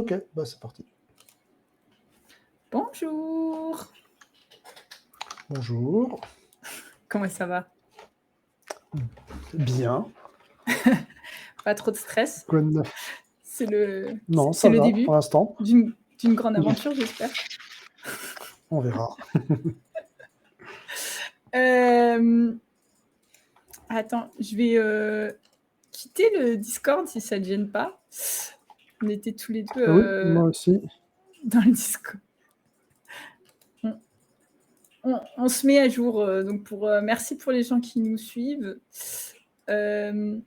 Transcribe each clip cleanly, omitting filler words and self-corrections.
Ok, bah c'est parti. Bonjour. Bonjour. Comment ça va? Bien. Pas trop de stress? Quoi de neuf? C'est le Non, c'est ça le va début pour l'instant. d'une grande aventure, j'espère. On verra. Attends, je vais quitter le Discord si ça te gêne pas. On était tous les deux Oui, moi aussi. dans le Discord. On se met à jour, donc merci pour les gens qui nous suivent. Je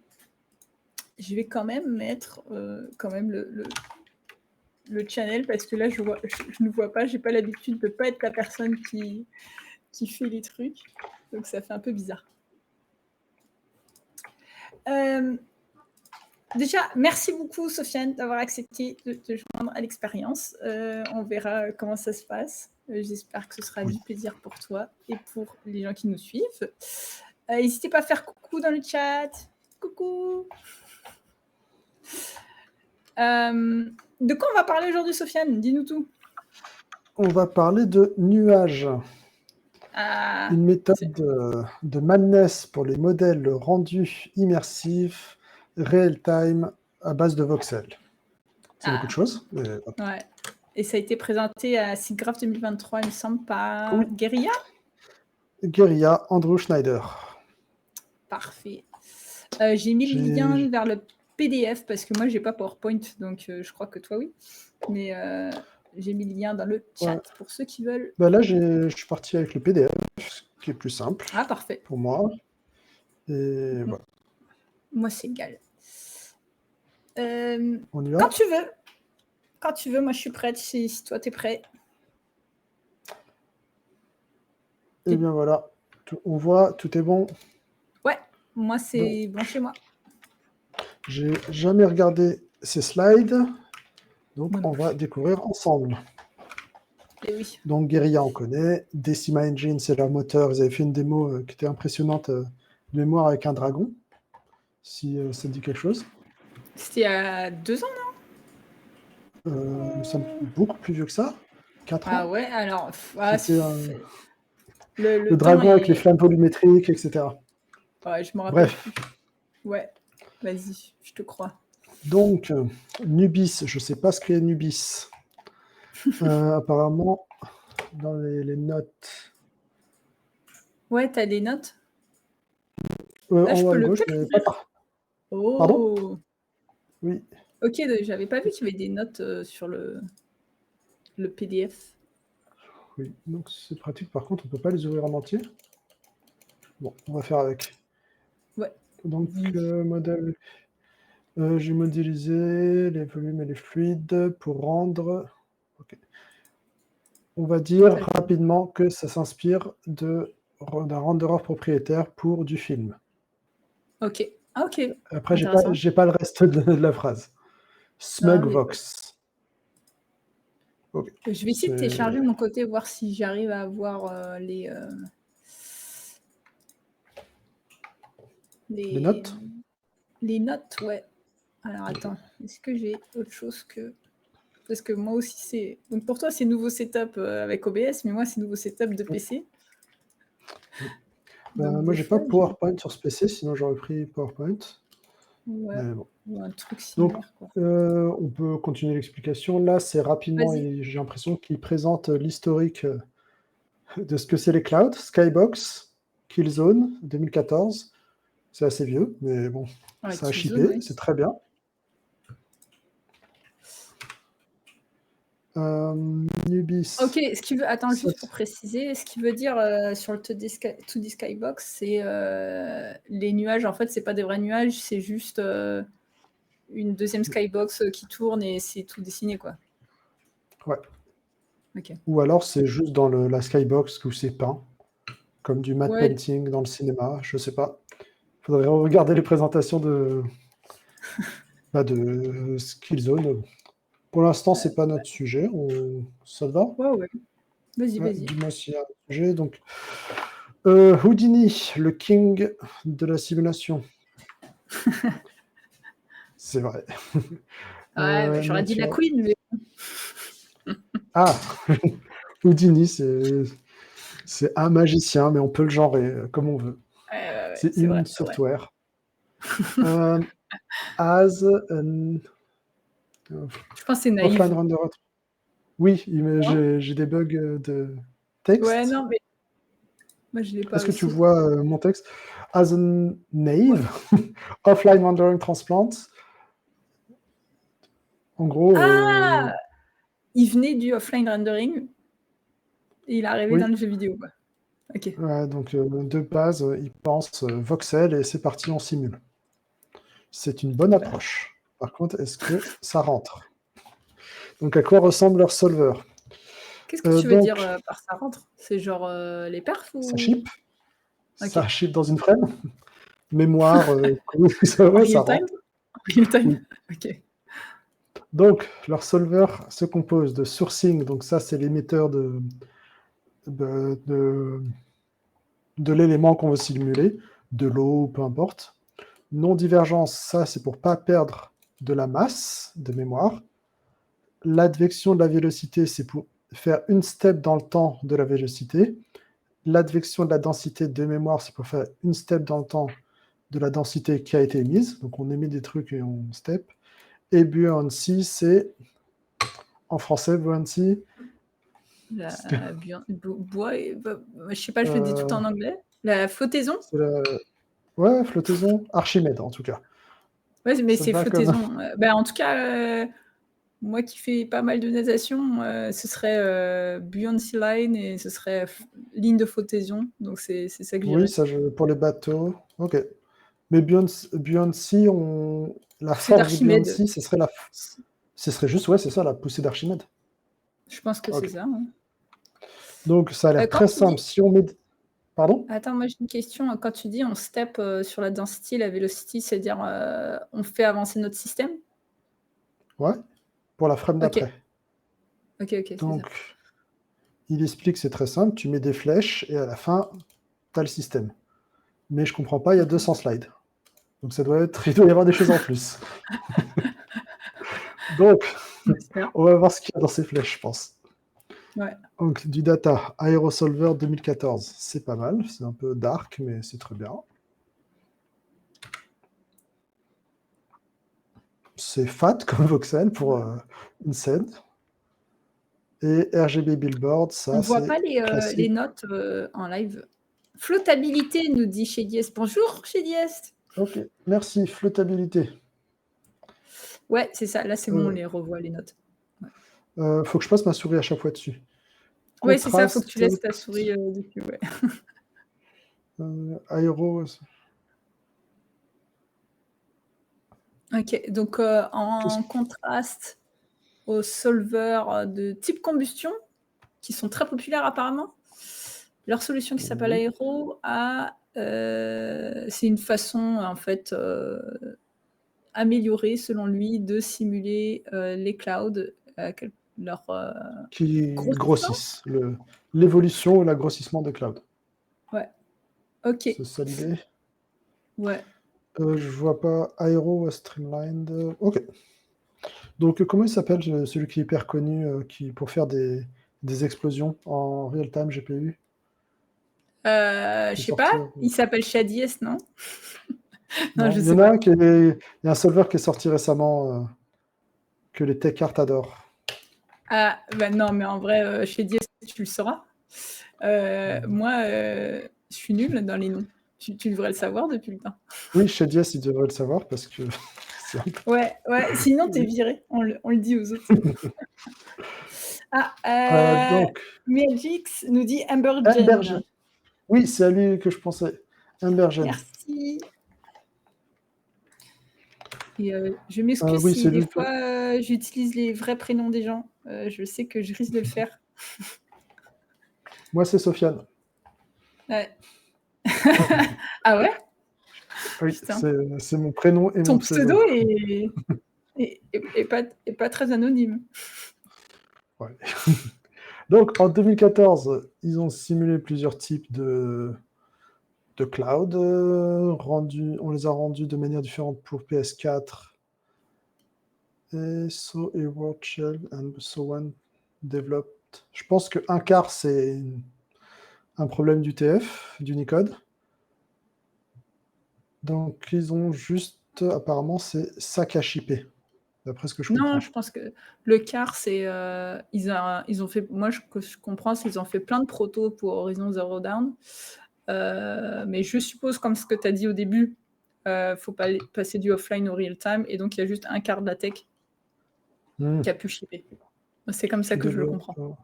vais quand même mettre quand même le channel parce que là je ne vois pas, j'ai pas l'habitude de pas être la personne qui fait les trucs, donc ça fait un peu bizarre. Déjà, merci beaucoup Sofiane d'avoir accepté de te joindre à l'expérience. On verra comment ça se passe. J'espère que ce sera du plaisir pour toi et pour les gens qui nous suivent. N'hésitez pas à faire coucou dans le chat. Coucou. De quoi on va parler aujourd'hui, Sofiane? Dis-nous tout. On va parler de nuages. Une méthode de madness pour les modèles rendus immersifs, real-time, à base de voxels. C'est beaucoup de choses. Ouais. Et ça a été présenté à SIGGRAPH 2023, il me semble, par Guerilla. Guerilla, Andrew Schneider. Parfait. J'ai mis le lien vers le PDF parce que moi, j'ai pas PowerPoint, donc je crois que toi, oui. Mais j'ai mis le lien dans le chat pour ceux qui veulent. Bah là, je suis parti avec le PDF, ce qui est plus simple. Ah, parfait. Pour moi. Et voilà. Moi, c'est égal. On y va? Quand tu veux. Quand tu veux, moi, je suis prête si toi, tu es prêt. Et bien voilà, on voit, tout est bon. Ouais, moi, c'est bon chez moi. J'ai jamais regardé ces slides, donc on va découvrir ensemble. Et oui. Donc Guerilla, on connaît. Decima Engine, c'est leur moteur. Ils avaient fait une démo qui était impressionnante, de mémoire avec un dragon, si ça dit quelque chose. C'était il y a 2 ans, non? Nous sommes beaucoup plus vieux que ça. 4 ans. Ah ouais, alors... C'était le dragon avec les est... flammes volumétriques, etc. Ouais, je me rappelle. Bref. Plus. Ouais, vas-y, je te crois. Donc, Nubis, je ne sais pas ce qu'est Nubis. Apparemment, dans les notes... Ouais, t'as des notes? Là, en haut à gauche, mais pas par... Oh. Pardon? Oui. Ok, j'avais pas vu qu'il y avait des notes sur le PDF. Oui, donc c'est pratique. Par contre, on ne peut pas les ouvrir en entier. Bon, on va faire avec. Ouais. Donc, modèle... j'ai modélisé les volumes et les fluides pour rendre... Okay. On va dire rapidement que ça s'inspire d'un renderer propriétaire pour du film. Ok. Ah, ok. Après, j'ai pas le reste de la phrase. Smugvox. Okay. Je vais essayer de télécharger de mon côté, voir si j'arrive à avoir les notes. Les notes, ouais. Alors attends, est-ce que j'ai autre chose que... Parce que moi aussi, c'est... Donc pour toi, c'est nouveau setup avec OBS, mais moi, c'est nouveau setup de PC. Moi, j'ai pas PowerPoint sur ce PC, sinon j'aurais pris PowerPoint. Ouais, mais bon. Ou un truc similaire. Donc, on peut continuer l'explication. Là, c'est rapidement, et j'ai l'impression qu'il présente l'historique de ce que c'est les clouds. Skybox, Killzone, 2014. C'est assez vieux, mais bon, ça a shippé, c'est très bien. Nubis. Ok, attends, juste pour préciser, ce qui veut dire sur le 2D Skybox, c'est les nuages, en fait, c'est pas des vrais nuages, c'est juste une deuxième Skybox qui tourne et c'est tout dessiné, quoi. Ouais. Okay. Ou alors c'est juste dans la Skybox où c'est peint, comme du matte painting dans le cinéma, je sais pas. Il faudrait regarder les présentations de Skillzone. Pour l'instant, c'est pas notre sujet. Ça te va? Ouais. Vas-y. Dis-moi s'il y a un sujet. Donc, Houdini, le king de la simulation. C'est vrai. Ouais, j'aurais dit la queen, mais Ah, Houdini, c'est un magicien, mais on peut le genrer comme on veut. Ouais, C'est c'est vrai, une c'est vrai. software. As an Je pense que c'est offline naïve. renderer. Oui, Non? j'ai des bugs de Ouais, texte. non, mais moi, je l'ai pas Est-ce que tu aussi. vois mon texte? As a Ouais. naive, offline rendering transplant. En gros, Ah! Il venait du offline rendering et il est arrivé dans oui. le jeu vidéo, quoi. OK. Ouais, donc de base, ils pensent voxel et c'est parti, on simule. C'est une bonne Super. approche. Par contre, est-ce que ça rentre? Donc, à quoi ressemble leur solver? Qu'est-ce que tu veux dire, Donc, par ça rentre? C'est genre, les perfs ça ship, ou? OK. ça ship dans une frame, mémoire, En ouais, ça real time? rentre. En real time? Oui. OK. Donc, leur solver se compose de sourcing, donc ça, c'est l'émetteur de, de, de l'élément qu'on veut simuler, de l'eau, peu importe. Non-divergence, ça, c'est pour pas perdre de la masse de mémoire. L'advection de la vélocité, c'est pour faire une step dans le temps de la vélocité. L'advection de la densité de mémoire, c'est pour faire une step dans le temps de la densité qui a été émise. Donc on émet des trucs et on step. Et buoyancy, c'est, en français, buoyancy, La bois et je sais pas, je le dis tout le euh, temps en anglais. La flottaison? c'est la ouais, flottaison, Archimède en tout cas. Ouais, mais Ça te c'est va comme flottaison. Bah, en tout cas, moi qui fais pas mal de natation, ce serait, buoyancy line et ce serait ligne de flottaison, donc c'est ça que oui, j'irais. ça pour les bateaux. OK. Mais buoyancy, la Poussée force du d'Archimède. buoyancy, ce serait juste, ouais, c'est ça, la poussée d'Archimède. Je pense que c'est OK. ça, hein. Donc ça a l'air Quand très tu dis simple. Si on met... Pardon? attends, moi j'ai une question, quand tu dis on step, sur la density, la velocity, c'est-à-dire, on fait avancer notre système? Ouais, pour la frame OK. d'après. OK, OK, c'est ça. Donc, il explique, c'est très simple, tu mets des flèches et à la fin, tu as le système. Mais je comprends pas, il y a 200 slides. Donc ça doit être, il doit y avoir des choses en plus. Donc, On espère. on va voir ce qu'il y a dans ces flèches, je pense. Ouais. Donc, du data, Aerosolver 2014, c'est pas mal, c'est un peu dark, mais c'est très bien. C'est fat comme voxel pour une scène. Et RGB Billboard, On ça voit c'est pas les classique. notes, en live. Flottabilité, nous dit chez Diest. Bonjour chez Diest. Ok, merci. Flottabilité. Ouais, c'est ça. Là, c'est bon, on les revoit les notes. Ouais. Faut que je passe ma souris à chaque fois dessus. Ouais, c'est ça, faut que tu Contraste, laisses ta souris, dessus, ouais. aéro. OK, donc en contraste aux solvers, de type combustion, qui sont très populaires apparemment, leur solution qui s'appelle Oui. Aero c'est une façon en fait, améliorée selon lui de simuler, les clouds, leur, Qui grossissance? grossissent. L'évolution et l'agrossissement des clouds. Ouais, OK, C'est ça l'idée. ouais. Je vois pas Aero Streamlined. Ok. Donc, comment il s'appelle celui qui est hyper connu pour faire des explosions en real-time GPU Je qui est sais pas, sorti. il s'appelle Shadiest, non? Non, Non, je il y sais en a pas. un il y a un solver qui est sorti récemment que les tech art adorent. Ah, bah, non, mais en vrai, chez Diest, tu le sauras. Moi, je suis nulle dans les noms. Tu devrais le savoir depuis le temps. Oui, chez Diaz, il devrait le savoir parce que c'est un peu... Ouais, ouais, sinon tu es Oui. viré, on le dit aux autres. Ah, Donc, Magix nous dit Ambergen. Ambergen. Oui, c'est à lui que je pensais. Ambergen. Merci. Et je m'excuse Oui, si c'est des lui. fois, j'utilise les vrais prénoms des gens. Je sais que je risque de le faire. Moi, c'est Sofiane. Ouais. Ah ouais? Oui, Putain. c'est mon prénom et mon Ton pseudo. pseudo est pas très anonyme. Ouais. Donc, en 2014, ils ont simulé plusieurs types de cloud. On les a rendus de manière différente pour PS4 et So et WordShell and so on. developed. Je pense que un quart, c'est un problème d'UTF, d'Unicode. Donc, ils ont juste, apparemment, c'est ça cache IP, d'après ce que je Non, comprends. je pense que le quart, c'est ils ont fait. Moi, que je comprends, c'est qu'ils ont fait plein de protos pour Horizon Zero Dawn. Mais je suppose, comme ce que tu as dit au début, faut pas passer du offline au real time, et donc il y a juste un quart de la tech qui a pu shipper. C'est comme ça que je le comprends.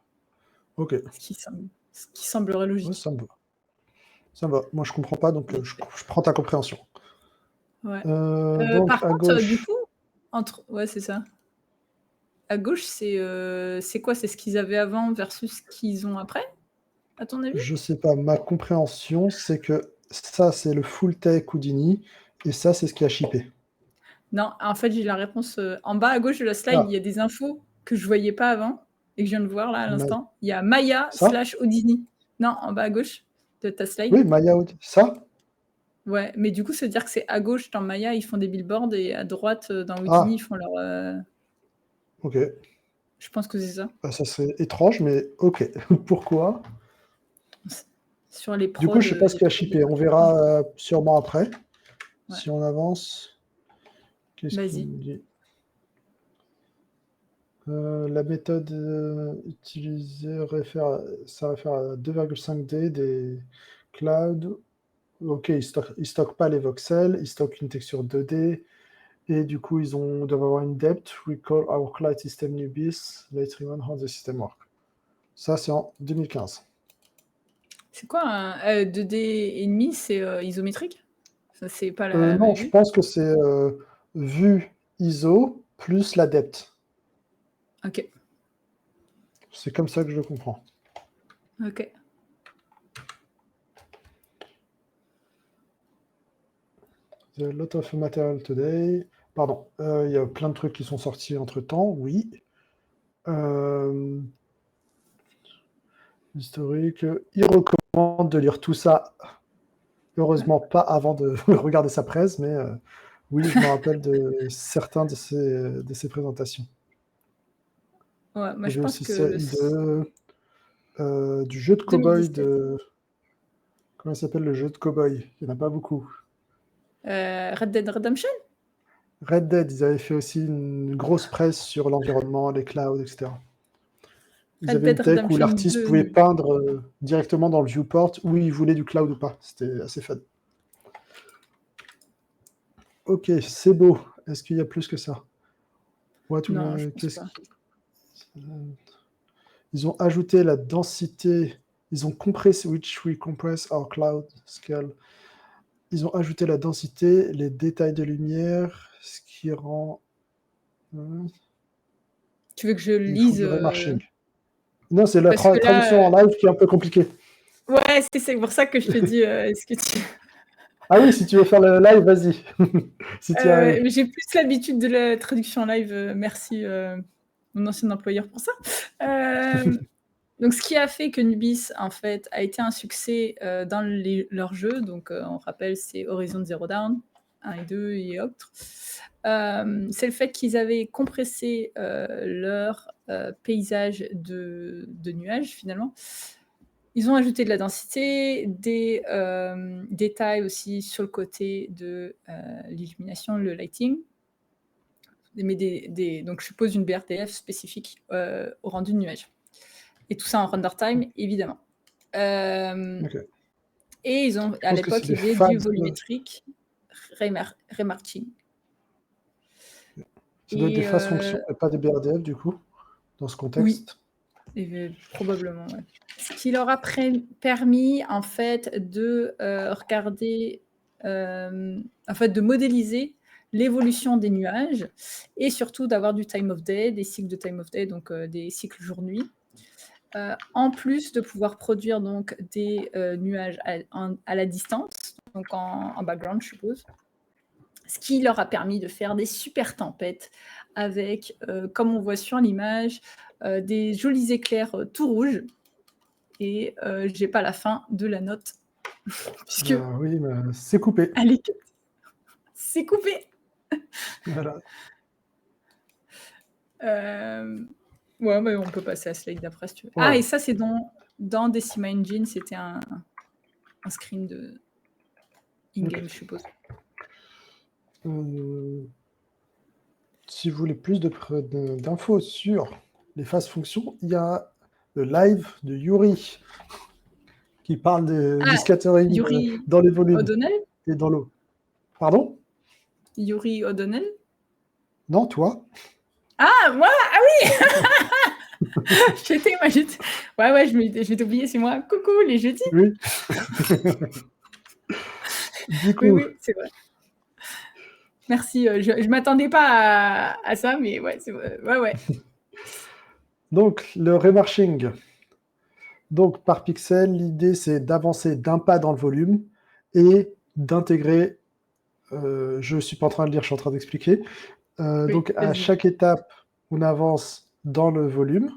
Ok. Ce qui semblerait logique. Ouais, ça me va. Ça me va. Moi, je comprends pas, donc je prends ta compréhension. Ouais. Donc, Par à contre, gauche. du coup, ouais, c'est ça. À gauche, c'est quoi? C'est ce qu'ils avaient avant versus ce qu'ils ont après, à ton avis? Je sais pas. Ma compréhension, c'est que ça, c'est le full tech Houdini, et ça, c'est ce qui a shippé. Non, en fait, j'ai la réponse en bas à gauche de la slide. Il y a des infos que je voyais pas avant et que je viens de voir là à l'instant. Il y a Maya Ça? / Houdini. Non, en bas à gauche de ta slide. Oui, Maya Houdini. Ça? Ouais, mais du coup, ça veut dire que c'est à gauche dans Maya, ils font des billboards, et à droite dans Houdini, ils font leur. Ok. Je pense que c'est ça. Bah, ça, c'est étrange, mais ok. Pourquoi? Sur les Du prods. coup, je sais pas ce qui a shippé. On verra sûrement après. Ouais. Si on avance. Qu'est-ce qu'il Vas-y. me dit? La méthode utilisée ça réfère à 2,5D des clouds. Ok, ils stockent pas les voxels, ils stockent une texture 2D. Et du coup, doivent avoir une depth. We call our cloud system Nubis. Let's remind how the system work. Ça, c'est en 2015. C'est quoi un 2D et demi? C'est isométrique? Ça, c'est pas la Non, même je vue? pense que c'est vue ISO plus la depth. Ok. C'est comme ça que je le comprends. Ok. There's a lot of material today. Pardon, il y a plein de trucs qui sont sortis entre-temps, oui. Historique. Il recommande de lire tout ça. Heureusement, pas avant de regarder sa presse, mais oui, je me rappelle de certains de ces présentations. Ouais, moi Il y je avait pense aussi que celle du jeu de cow-boy 2017. Comment il s'appelle le jeu de cow-boy? Il n'y en a pas beaucoup. Red Dead Redemption? Red Dead, ils avaient fait aussi une grosse presse sur l'environnement, les clouds, etc. Ils Red avaient une Dead tech où Redemption l'artiste 2. pouvait peindre directement dans le viewport où il voulait du cloud ou pas. C'était assez fun. Ok, c'est beau. Est-ce qu'il y a plus que ça? Non, je pense pas. Ils ont ajouté la densité. Ils ont compressé, which we compress our cloud scale. Ils ont ajouté la densité, les détails de lumière, ce qui rend. Tu veux que je Il faut lise du remarching. Non, c'est la parce que traduction en là, live qui est un peu compliquée. ouais, c'est pour ça que je te dis, est-ce que tu. Ah oui, si tu veux faire le live, vas-y. Si tu y arrives. J'ai plus l'habitude de la traduction en live. Merci mon ancien employeur pour ça. Donc, ce qui a fait que Nubis, en fait, a été un succès dans leurs jeux, donc on rappelle, c'est Horizon Zero Dawn 1 et 2 et autres, c'est le fait qu'ils avaient compressé leur paysage de nuages, finalement. Ils ont ajouté de la densité, des détails aussi sur le côté de l'illumination, le lighting, mais donc je pose une BRTF spécifique au rendu de nuage. Et tout ça en render time, évidemment. Okay. Et ils ont, à l'époque, il y avait du volumétrique remarching. Ça doit être des phases fonctions et pas des BRDF, du coup, dans ce contexte. Oui, probablement, ouais. Ce qui leur a permis, en fait, de regarder, en fait, de modéliser l'évolution des nuages et surtout d'avoir du time of day, des cycles de time of day, donc des cycles jour-nuit. En plus de pouvoir produire donc des nuages à la distance, donc en background, je suppose. Ce qui leur a permis de faire des super tempêtes avec, comme on voit sur l'image, des jolis éclairs tout rouges. Et j'ai pas la fin de la note. Puisque. Oui, mais c'est coupé. Allez, c'est coupé. Voilà. Ouais, mais on peut passer à slide d'après si tu veux. Ouais. Ah, et ça, c'est dans Decima Engine, c'était un screen de in-game, je suppose. Si vous voulez plus d'infos sur les phases fonctions, il y a le live de Yuri qui parle du scattering Yuri dans les volumes O'Donnell et dans l'eau. Pardon? Yuri O'Donnell Non, toi? Ah, moi Ah oui Ouais, je m'étais oublié, c'est moi. Coucou, les jeudis. Oui. Du coup, Oui, c'est vrai. Merci, je m'attendais pas à ça, mais ouais, c'est vrai. Ouais. donc, le remarching. Donc, par pixel, l'idée, c'est d'avancer d'un pas dans le volume et d'intégrer... je ne suis pas en train de lire, je suis en train d'expliquer. Oui, Donc, à vas-y. chaque étape, on avance dans le volume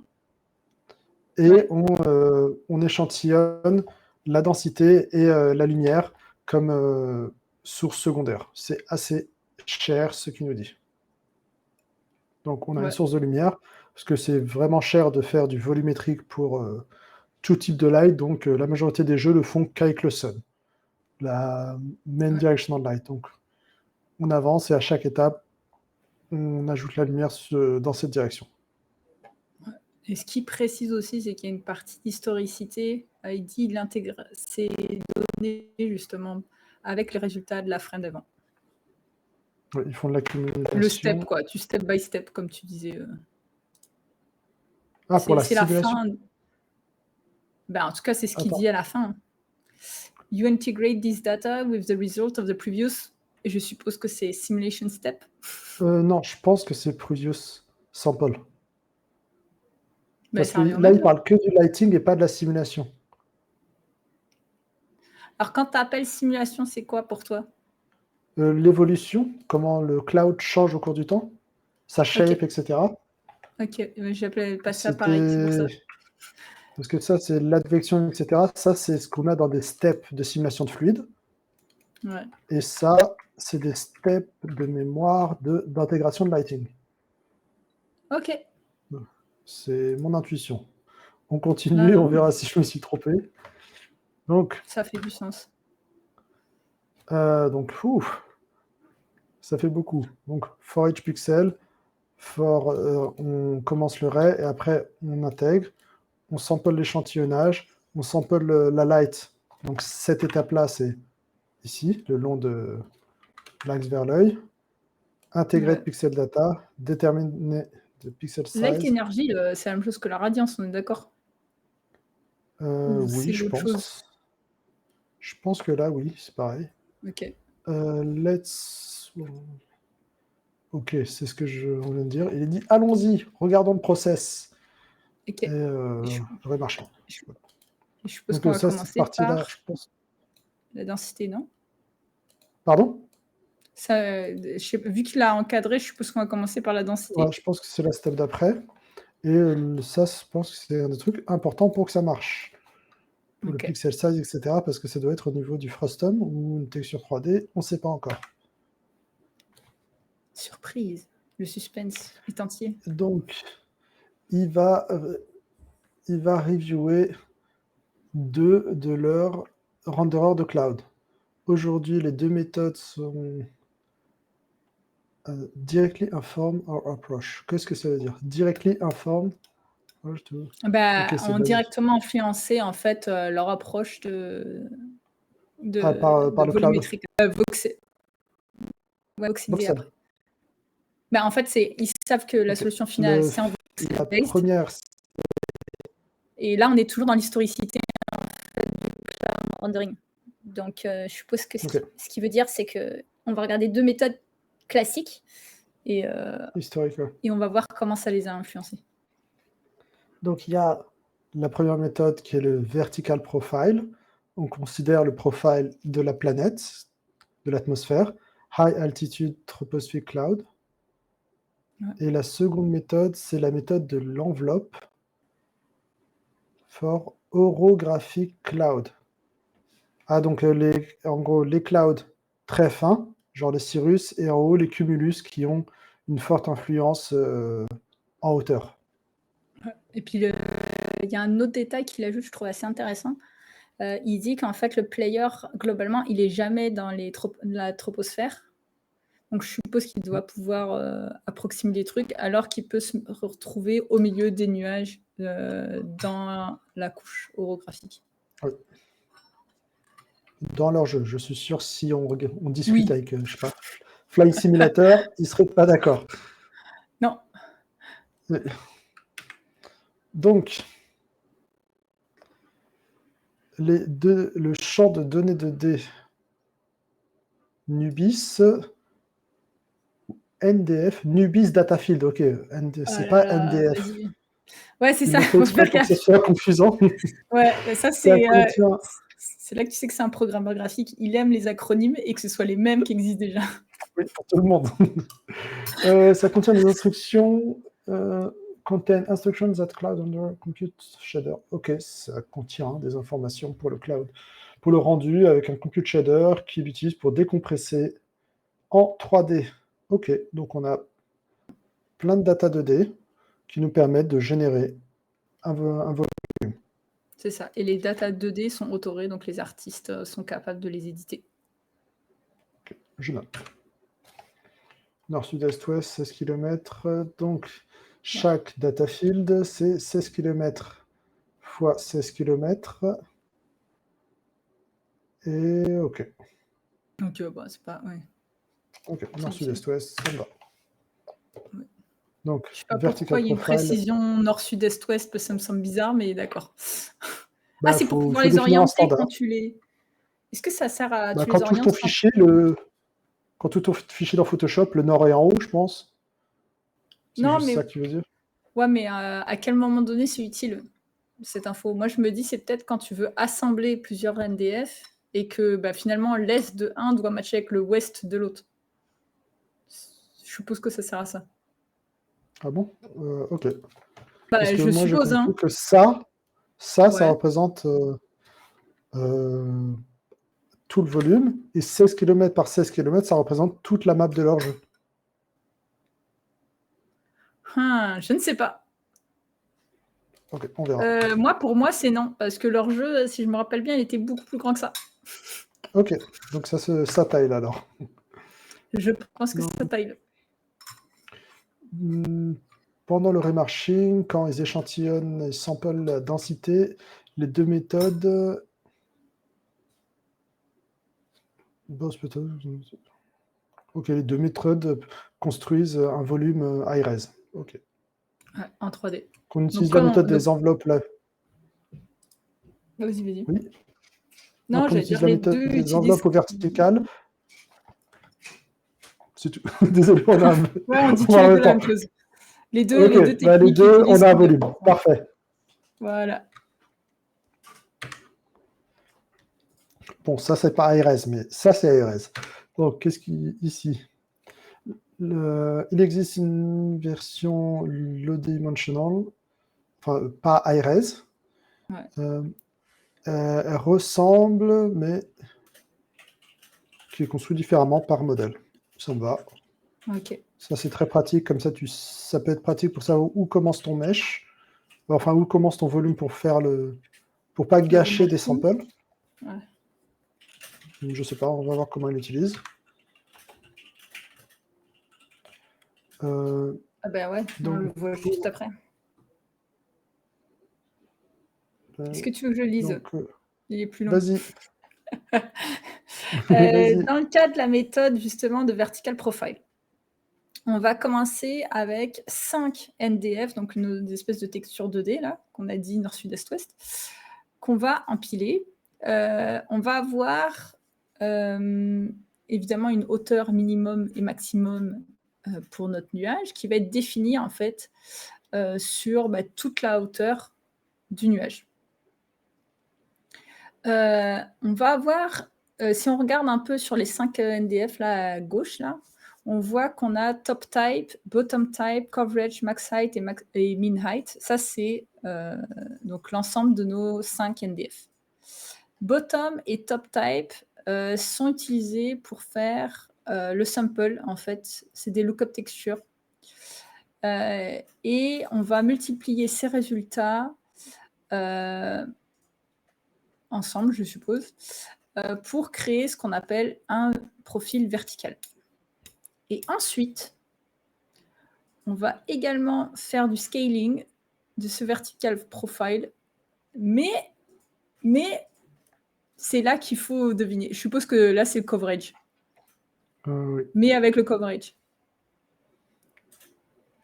et Ouais. on échantillonne la densité et la lumière comme source secondaire. C'est assez cher, ce qu'il nous dit. Donc, on a une Ouais. source de lumière, parce que c'est vraiment cher de faire du volumétrique pour tout type de light. Donc, la majorité des jeux le font qu'avec le sun, la main Ouais. directional light. Donc, on avance et à chaque étape, on ajoute la lumière dans cette direction. Et ce qui précise aussi, c'est qu'il y a une partie d'historicité. Il dit il intègre ces données justement avec les résultats de la frein d'avant. Ouais, ils font de l'accumulation. Le step, quoi, tu step by step, comme tu disais. Ah, pour la C'est la simulation. fin. Ben, en tout cas, c'est ce qu'il Attends. dit à la fin. You integrate this data with the result of the previous. Et je suppose que c'est simulation step. Non, je pense que c'est previous sample. Ben, Parce ça que revient au là, même, il parle que du lighting et pas de la simulation. Alors, quand tu appelles simulation, c'est quoi pour toi? L'évolution, comment le cloud change au cours du temps, sa shape, etc. Ok, j'appelais pas ça pareil, c'est pour ça. Parce que ça, c'est l'advection, etc. Ça, c'est ce qu'on a dans des steps de simulation de fluide. Ouais. Et ça, c'est des steps de mémoire d'intégration de lighting. Ok. C'est mon intuition. On continue, on verra si je me suis trompé. Donc, ça fait du sens. Ça fait beaucoup. Donc, for each pixel, on commence le ray et après on intègre, on sample l'échantillonnage, on sample la light. Donc, cette étape-là, c'est ici, le long de l'axe vers l'œil. Intégrer de pixel data, déterminer de pixel size. Light energy, c'est la même chose que la radiance, on est d'accord? Oui, je pense. Je pense que là, oui, c'est pareil. Ok. Ok, c'est ce que on vient de dire. Il est dit, allons-y, regardons le process. Ok. Et remarching. Je suppose qu'on va commencer par je pense. la densité, non? Pardon? Vu qu'il a encadré, je suppose qu'on va commencer par la densité. Ouais, je pense que c'est la step d'après. Et ça, je pense que c'est un des trucs importants pour que ça marche. Pour le pixel size, etc. Parce que ça doit être au niveau du frustum ou une texture 3D, on ne sait pas encore. Surprise, le suspense est entier. Donc, il va reviewer 2 de leurs renderers de cloud. Aujourd'hui, les 2 méthodes sont directly informed or approach. Qu'est-ce que ça veut dire? Directly informed. Ont directement influencé en fait leur approche de par le volumétrique. Voxel. Après. En fait, ils savent que la solution finale, c'est en voxel. Première. Et là, on est toujours dans l'historicité en fait, du cloud rendering. Donc, je suppose que ce qui veut dire, c'est qu'on va regarder 2 méthodes classiques et on va voir comment ça les a influencés. Donc, il y a la première méthode qui est le vertical profile. On considère le profile de la planète, de l'atmosphère, high altitude tropospheric cloud. Ouais. Et la seconde méthode, c'est la méthode de l'enveloppe for orographic cloud. Ah, donc en gros, les clouds très fins, genre les cirrus, et en haut, les cumulus qui ont une forte influence en hauteur. Et puis, il y a un autre détail qu'il ajoute, je trouve assez intéressant. Il dit qu'en fait, le player, globalement, il est jamais dans la troposphère. Donc, je suppose qu'il doit pouvoir approximer des trucs, alors qu'il peut se retrouver au milieu des nuages dans la couche orographique. Oui. Dans leur jeu, je suis sûr, si on discute avec, je sais pas, Flight Simulator, ils seraient pas d'accord. Non. Donc, le champ de données de D Nubis, NDF, Nubis Data Field, ok, c'est pas NDF. Vas-y. Ouais, c'est Ils ça. l'ont fait exprès pour que ce soit confusant. Ouais, ça Ça c'est contient... c'est là que tu sais que c'est un programmeur graphique. Il aime les acronymes et que ce soit les mêmes qui existent déjà. Oui, pour tout le monde. Ça contient des instructions... Contain instructions that cloud under compute shader. Ok, ça contient des informations pour le cloud. Pour le rendu avec un compute shader qu'il utilise pour décompresser en 3D. Ok, donc on a plein de data 2D qui nous permettent de générer un volume. C'est ça. Et les data 2D sont autorées, donc les artistes sont capables de les éditer. Okay, je note. Nord, sud, est, ouest, 16 km. Donc, chaque data field, c'est 16 km fois 16 km. Et ok. Donc, bah, c'est pas... Ouais. Ok, nord, sud, est, ouest, ça me va. Ouais. Donc, je sais pas vertical pourquoi il y a une profile. précision nord, sud, est, ouest, ça me semble bizarre, mais d'accord. Bah, c'est pour pouvoir faut les définir un orienter standard. quand tu les... Est-ce que ça sert à... Bah, tu quand les tout orientes ton fichier, quand tout ton fichier dans Photoshop, le nord est en haut, je pense. C'est Non, juste mais... ça que tu veux dire? Ouais, mais à quel moment donné c'est utile, cette info? Moi, je me dis, c'est peut-être quand tu veux assembler plusieurs NDF et que bah, finalement, l'est de un doit matcher avec le ouest de l'autre. Je suppose que ça sert à ça. Ah bon? Ok. Bah, Parce que je moi, j'ai suppose, compris hein. que ça Ouais. représente tout le volume, et 16 km par 16 km, ça représente toute la map de leur jeu. Je ne sais pas. Ok, on verra. Moi, pour moi, c'est non, parce que leur jeu, si je me rappelle bien, il était beaucoup plus grand que ça. Ok, donc ça taille alors. Je pense que Non. ça taille. Pendant le remarching, quand ils échantillonnent et samplent la densité, les deux méthodes... Ok, les deux méthodes construisent un volume high-res. Ok. Ouais, en 3D. Qu'on utilise la méthode des enveloppes là. Vas-y, vas-y. Oui. Non, Donc on j'allais utilise dire la les méthode deux des utilisent... enveloppes verticales. C'est tout. Désolé, on a un... Ouais, on dit on a tous les en deux même la temps. même chose. Les deux Ok, les techniques deux, on utilisent a un Coder. volume. Parfait. Voilà. Bon, ça, c'est pas ARS, mais ça, c'est ARS. Donc, qu'est-ce qui ici il existe une version low dimensional, enfin, pas ARS. Ouais. Elle ressemble, mais qui est construite différemment par modèle. Ça me va. Ok. Ça, c'est très pratique. Comme ça, ça peut être pratique pour savoir où commence ton mesh. Enfin, où commence ton volume pour faire pour pas gâcher des samples. Ouais. Je sais pas, on va voir comment il l'utilise. Ah ben ouais, on le voit juste après. Est-ce que tu veux que je lise? Donc, il est plus long. Vas-y. Dans le cas de la méthode justement de vertical profile, on va commencer avec 5 NDF, donc une espèce de texture 2D là, qu'on a dit nord, sud, est, ouest, qu'on va empiler. On va avoir évidemment une hauteur minimum et maximum pour notre nuage qui va être définie en fait sur toute la hauteur du nuage. On va avoir, si on regarde un peu sur les 5 NDF là à gauche, là, on voit qu'on a top type, bottom type, coverage, max height et min height. Ça, c'est donc l'ensemble de nos 5 NDF. Bottom et top type sont utilisés pour faire le sample, en fait. C'est des lookup textures. Et on va multiplier ces résultats ensemble, je suppose, pour créer ce qu'on appelle un profil vertical. Et ensuite, on va également faire du scaling de ce vertical profile, mais c'est là qu'il faut deviner. Je suppose que là, c'est le coverage. Oui. Mais avec le coverage.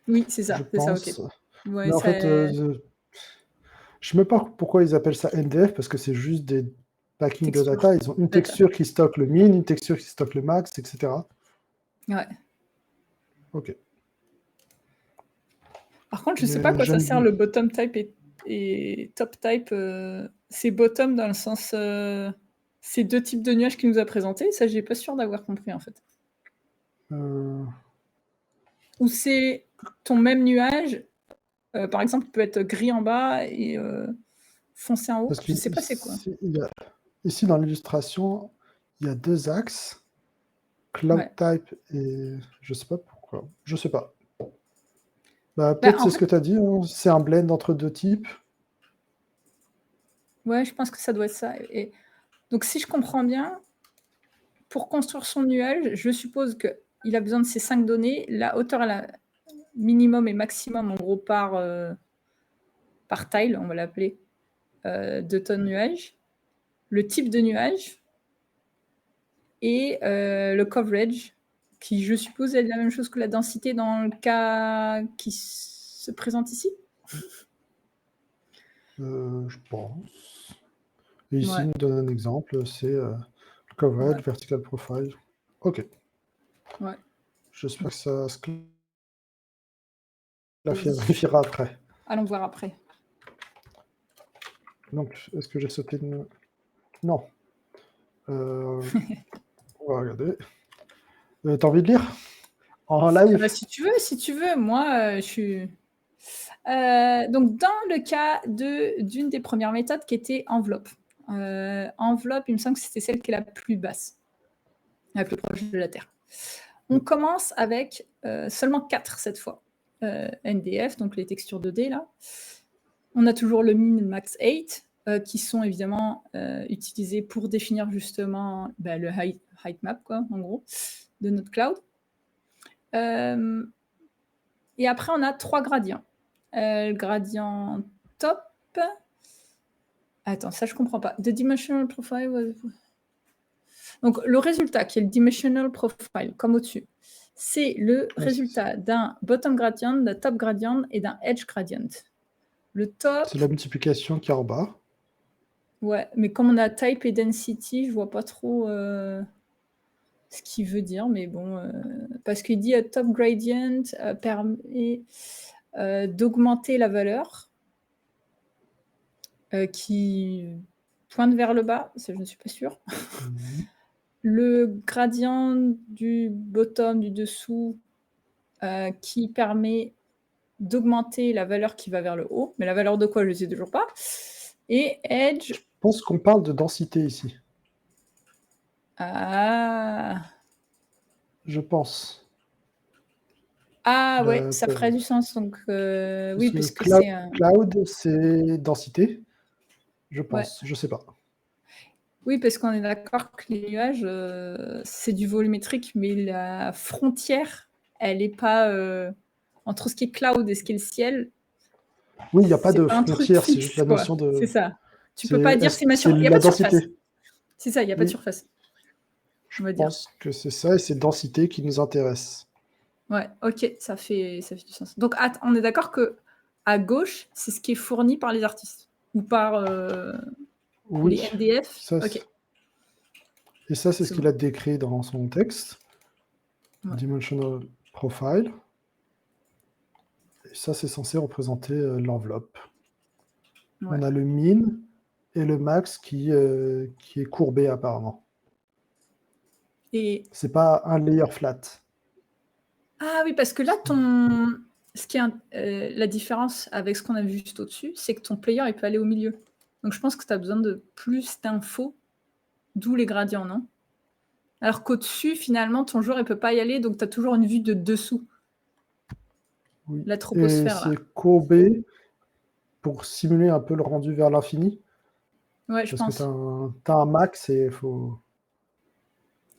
Oui, c'est ça. Je C'est ça, pense. ok. Ouais, Mais en fait, je ne sais pas pourquoi ils appellent ça NDF, parce que c'est juste des packings de data. Ils ont une texture qui stocke le min, une texture qui stocke le max, etc. Ouais. Ok. Par contre, je ne sais pas à quoi ça sert le bottom type et top type. C'est bottom dans le sens... ces deux types de nuages qu'il nous a présentés. Ça, je n'ai pas sûr d'avoir compris, en fait. Ou c'est ton même nuage, par exemple, peut être gris en bas et foncé en haut. Je ne sais pas c'est quoi. Ici, dans l'illustration, il y a deux axes. Cloud type et je sais pas pourquoi. Je sais pas. Peut-être c'est ce que tu as dit, hein. C'est un blend entre deux types. Ouais, je pense que ça doit être ça. Et donc, si je comprends bien, pour construire son nuage, je suppose qu'il a besoin de ces 5 données. La hauteur, minimum et maximum, en gros, par tile, on va l'appeler, de ton nuage. Le type de nuage et le coverage, qui, je suppose, est la même chose que la densité dans le cas qui se présente ici. Je pense. Et ici, il nous donne un exemple, c'est le coverage, vertical profile. Ok. Ouais. J'espère que ça se clarifiera après. Allons voir après. Donc, est-ce que j'ai sauté une... Non. On va regarder. T'as envie de lire en live? Si tu veux. Moi, je suis... donc, dans le cas d'une des premières méthodes qui était enveloppe. Enveloppe, il me semble que c'était celle qui est la plus basse, la plus proche de la Terre. On commence avec seulement 4 cette fois. NDF, donc les textures 2D là. On a toujours le min, max 8, qui sont évidemment utilisés pour définir justement le height map, quoi, en gros, de notre cloud. Et après, on a 3 gradients. Le gradient top. Attends, ça, je comprends pas. The dimensional profile. Donc, le résultat, qui est le dimensional profile, comme au-dessus, c'est le résultat d'un bottom gradient, d'un top gradient et d'un edge gradient. Le top... C'est la multiplication qui est en bas. Ouais, mais comme on a type et density, je vois pas trop ce qu'il veut dire, mais bon, parce qu'il dit top gradient permet d'augmenter la valeur qui pointe vers le bas, ça je ne suis pas sûre. Le gradient du bottom, du dessous, qui permet d'augmenter la valeur qui va vers le haut, mais la valeur de quoi, je ne sais toujours pas. Et edge... Je pense qu'on parle de densité ici. Ah. Je pense. Ah ouais, ça ferait du sens. Donc, oui, puisque c'est... Cloud, c'est densité, je pense. Ouais. Je sais pas. Oui, parce qu'on est d'accord que les nuages, c'est du volumétrique, mais la frontière, elle n'est pas entre ce qui est cloud et ce qui est le ciel. Oui, il n'y a pas de frontière, c'est juste la notion de... C'est ça. Tu peux pas dire c'est ma surface. Il n'y a pas de surface. C'est ça, il n'y a pas de surface. Je pense que c'est ça, et c'est densité qui nous intéresse. Ouais, ok, ça fait du sens. Donc, on est d'accord que à gauche, c'est ce qui est fourni par les artistes ou par les MDF. Ça, ok. Et ça, c'est ce qu'il a décrit dans son texte. Ouais. Dimensional profile. Et ça, c'est censé représenter l'enveloppe. Ouais. On a le min et le max qui est courbé apparemment. Et... c'est pas un layer flat. Ah oui, parce que là, ce qui est la différence avec ce qu'on a vu juste au-dessus, c'est que ton player, il peut aller au milieu. Donc, je pense que tu as besoin de plus d'infos, d'où les gradients, non? Alors qu'au-dessus, finalement, ton joueur, il peut pas y aller, donc tu as toujours une vue de dessous. Oui. La Et troposphère, là. c'est courbé pour simuler un peu le rendu vers l'infini. Ouais, je Parce que tu pense. as un max et tu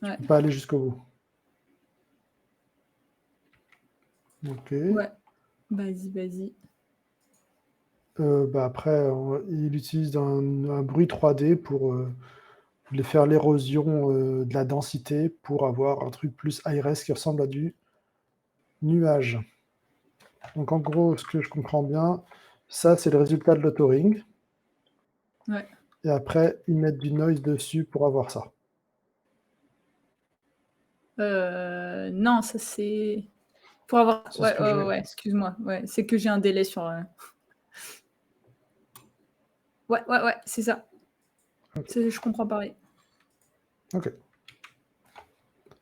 Ouais. peux pas aller jusqu'au bout. Ok. Ouais. Vas-y. Après, il utilise un bruit 3D pour faire l'érosion de la densité pour avoir un truc plus high-res qui ressemble à du nuage. Donc en gros, ce que je comprends bien, ça c'est le résultat de l'authoring. Ouais. Et après, ils mettent du noise dessus pour avoir ça. Non, ça c'est... Pour avoir... C'est ce que j'ai. Ouais, excuse-moi. Ouais, c'est que j'ai un délai sur... Ouais, c'est ça. Ok. Je comprends pareil. Ok.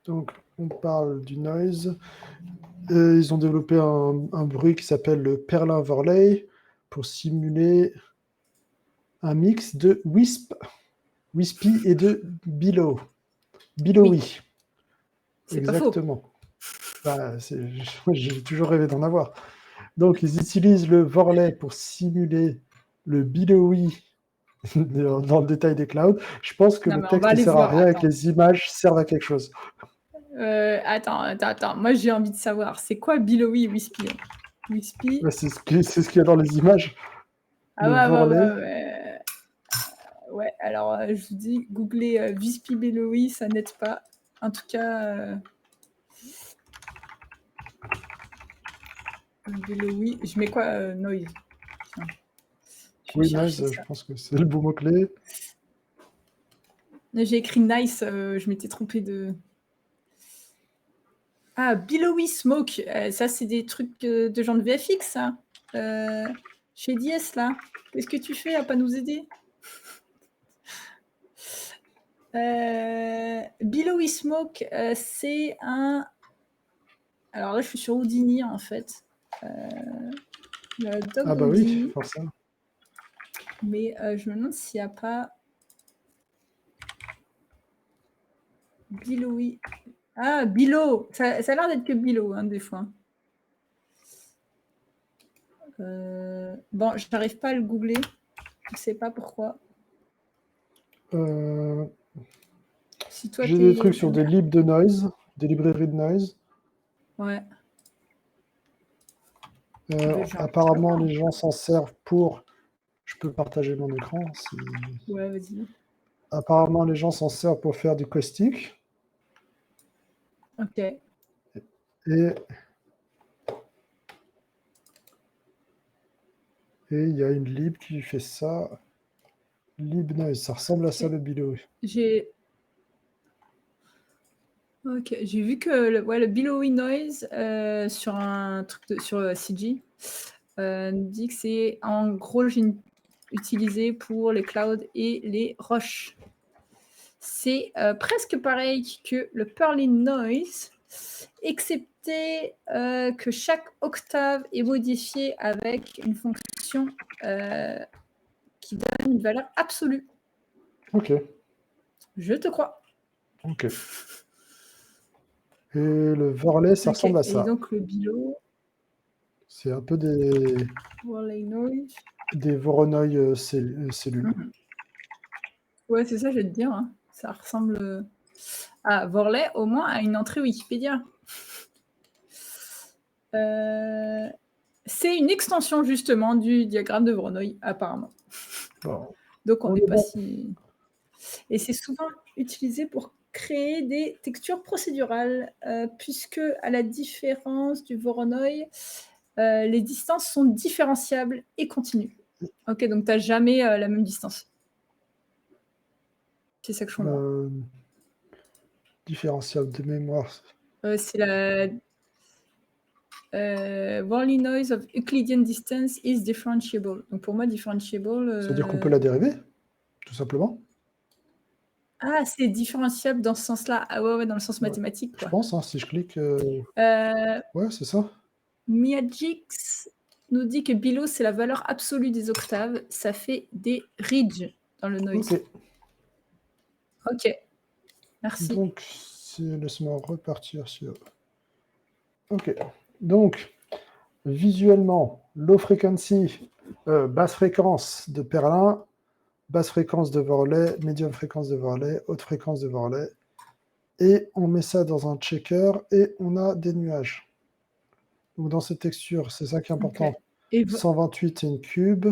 Donc, on parle du noise. Ils ont développé un bruit qui s'appelle le Perlin Overlay pour simuler un mix de Wispy et de Billow. Billowy. C'est pas faux. Exactement. J'ai toujours rêvé d'en avoir. Donc, ils utilisent le Vorley pour simuler le Billowy dans le détail des clouds. Je pense que Non, le mais on va texte ne aller sert à voir. rien et que Attends. les images servent à quelque chose. Attends. Moi, j'ai envie de savoir. C'est quoi Billowy Wispy? Wispy. C'est ce qu'il y a dans les images. Ah Le Vorley. ouais. Ouais, alors je vous dis, googlez Wispy Billowy, ça n'aide pas. En tout cas, Billowy. Je mets quoi noise? Tiens, je vais Oui, chercher noise, je ça. pense que c'est le bon mot-clé. J'ai écrit nice, je m'étais trompée de. Ah, Billowy Smoke, ça c'est des trucs de gens de VFX, ça. Chez DS, là. Qu'est-ce que tu fais à pas nous aider? Billowy Smoke, c'est un... Alors là, je suis sur Houdini, en fait. Le Dog Ah bah oui, Houdini. forcément. Mais je me demande s'il n'y a pas... Billowy. Ah, Billo. Ça a l'air d'être que Billo, hein, des fois. Bon, je n'arrive pas à le googler. Je ne sais pas pourquoi. Si toi, J'ai des trucs t'es... sur des libs de noise, des librairies de noise. Ouais. Apparemment, les gens s'en servent pour... Je peux partager mon écran. Ouais, vas-y. Apparemment, les gens s'en servent pour faire du caustique. Ok. Et il y a une lib qui fait ça. Lib noise, ça ressemble à ça le Billow. J'ai... Ok, j'ai vu que le Billowy Noise sur un truc sur CG dit que c'est en gros utilisé pour les clouds et les roches. C'est presque pareil que le Perlin Noise, excepté que chaque octave est modifiée avec une fonction qui donne une valeur absolue. Ok. Je te crois. Ok. Et le Vorley, ça ressemble à ça. Et donc le Billow. C'est un peu des Voronoi cellules. Mmh. Ouais, c'est ça, je vais te dire. Hein. Ça ressemble à Vorley, au moins à une entrée Wikipédia. C'est une extension justement du diagramme de Voronoi, apparemment. Bon. Donc on n'est pas bon. si... Et c'est souvent utilisé pour créer des textures procédurales, puisque à la différence du Voronoi, les distances sont différenciables et continues. Ok, donc tu n'as jamais la même distance. C'est ça que je comprends. Différentiable de mémoire. C'est la Worley noise of Euclidean distance is differentiable. Donc pour moi, differentiable. Ça veut dire qu'on peut la dériver, tout simplement. Ah, c'est différenciable dans ce sens-là. Ah ouais, dans le sens mathématique, quoi. Je pense, hein, si je clique. Ouais, c'est ça. Miagix nous dit que Billow, c'est la valeur absolue des octaves. Ça fait des ridges dans le noise. Ok. Merci. Donc, laisse-moi repartir sur... Ok. Donc, visuellement, low frequency, basse fréquence de Perlin, basse fréquence de Worley, médium fréquence de Worley, haute fréquence de Worley. Et on met ça dans un checker et on a des nuages. Donc dans cette texture, c'est ça qui est important. Ok. Et 128 in cube,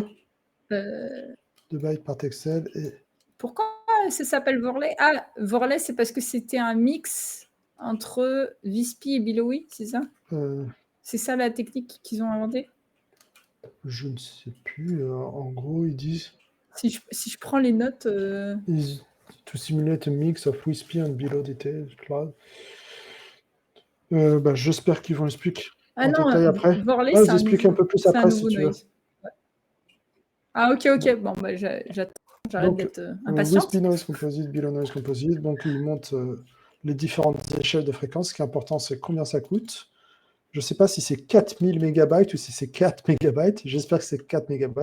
euh, 2 bytes par texel. Et pourquoi ça s'appelle Worley? Ah, Worley, c'est parce que c'était un mix entre Wispy et Billowy, c'est ça? C'est ça la technique qu'ils ont inventée? Je ne sais plus. En gros, ils disent Si je prends les notes... to simulate a mix of Wispy and Below detail cloud. J'espère qu'ils vont expliquer en détail après. Worley, Ils expliquent un peu plus c'est un après si nouveau tu veux. noise. Ouais. Ah, ok. Bon, j'attends. J'arrête d'être impatiente. Wispy noise composite, Below noise composite. Donc, ils montent les différentes échelles de fréquence. Ce qui est important, c'est combien ça coûte. Je ne sais pas si c'est 4000 MB ou si c'est 4 MB. J'espère que c'est 4 MB.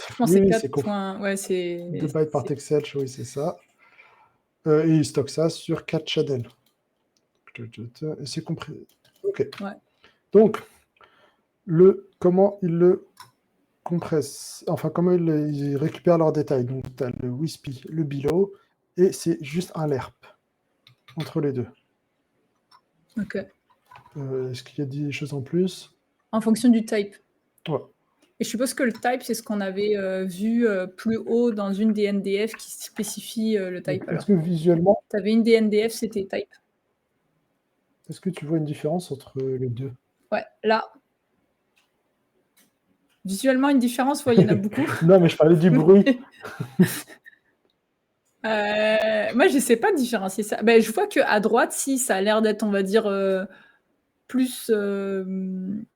Je pense que c'est 4 points. Ouais, c'est 2 bytes par texel, oui, c'est ça. Et ils stockent ça sur 4 channels. Et c'est compris. Ok. Ouais. Donc, comment ils le compressent, enfin, comment ils récupèrent leurs détails. Donc, tu as le Wispy, le Below, et c'est juste un LERP entre les deux. Ok. Est-ce qu'il y a des choses en plus? En fonction du type. Ouais. Et je suppose que le type, c'est ce qu'on avait vu plus haut dans une des NDF qui spécifie le type. Est-ce que visuellement, tu avais une des NDF, c'était type. est-ce que tu vois une différence entre les deux? Ouais, là. Visuellement, une différence, il y en a beaucoup. Non, mais je parlais du bruit. Moi, je ne sais pas différencier ça. Ben, je vois qu'à droite, si, ça a l'air d'être, on va dire, plus... il